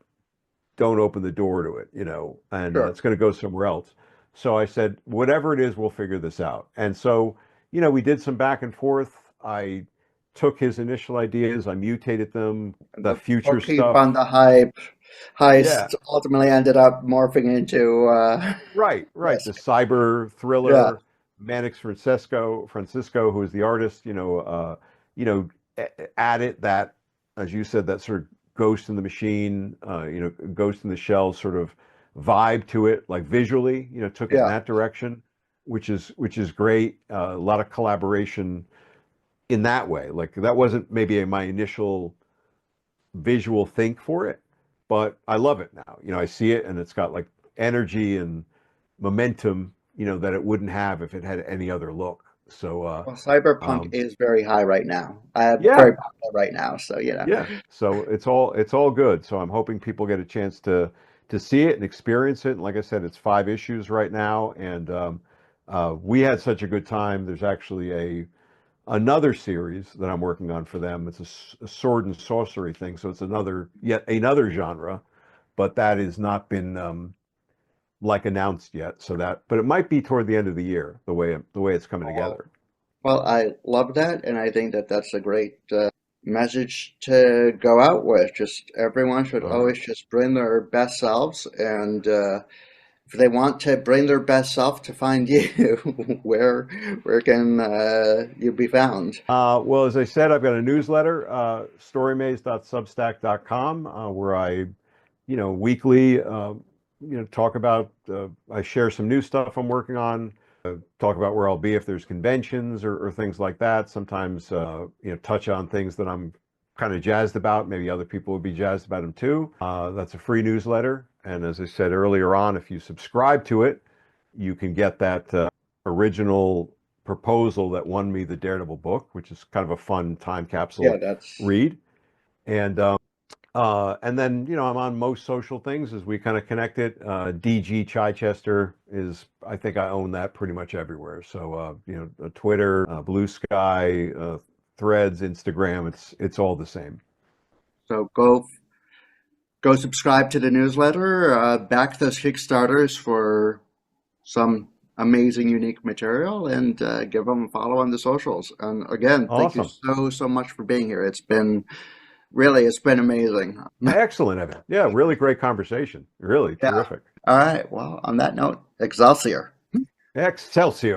don't open the door to it, and Sure. it's going to go somewhere else. So I said, whatever it is, we'll figure this out. And so, we did some back and forth. I took his initial ideas, I mutated them, And the the future bookkeep on stuff. the hype Yeah, heist ultimately ended up morphing into right. The risk. cyber Yeah. thriller, Mannix Francisco, who is the artist, you know, added that, as you said, that sort of Ghost in the Machine, Ghost in the Shell sort of vibe to it, like visually, took it in Yeah. that direction, which is great. A lot of collaboration in that way. Like that wasn't maybe my initial visual think for it, but I love it now. I see it, and it's got like energy and momentum, that it wouldn't have if it had any other look. So, Well, cyberpunk um, is very high right now. yeah, Very popular right now. So, yeah. So it's all good. So I'm hoping people get a chance to see it and experience it. And like I said, it's 5 issues right now, and we had such a good time. There's actually another series that I'm working on for them. It's a sword and sorcery thing, so it's yet another genre, but that has not been like announced yet. But it might be toward the end of the year, the way it's coming Well, together. well, I love that, and I think that that's a great message to go out with. Just everyone should All right. always just bring their best selves, and if they want to bring their best self to find you, where can you be found? Well, as I said, I've got a newsletter, storymaze.substack.com, where I, weekly, talk about, I share some new stuff I'm working on, talk about where I'll be if there's conventions or things like that. Sometimes, touch on things that I'm kind of jazzed about. Maybe other people would be jazzed about them too. That's a free newsletter. And as I said earlier on, if you subscribe to it, you can get that original proposal that won me the Daredevil book, which is kind of a fun time Yeah, capsule that's read. And then, I'm on most social things as we kind of connect it. DG Chichester is, I think I own that pretty much everywhere. So, Twitter, Blue Sky, Threads, Instagram, it's all the same. so go subscribe to the newsletter, back those Kickstarters for some amazing, unique material, and give them a follow on the socials. And again, thank you Awesome. so much for being here. It's been amazing. Excellent, Evan. Yeah, really great conversation. Really Yeah. terrific. All right. Well, on that note, Excelsior. Excelsior.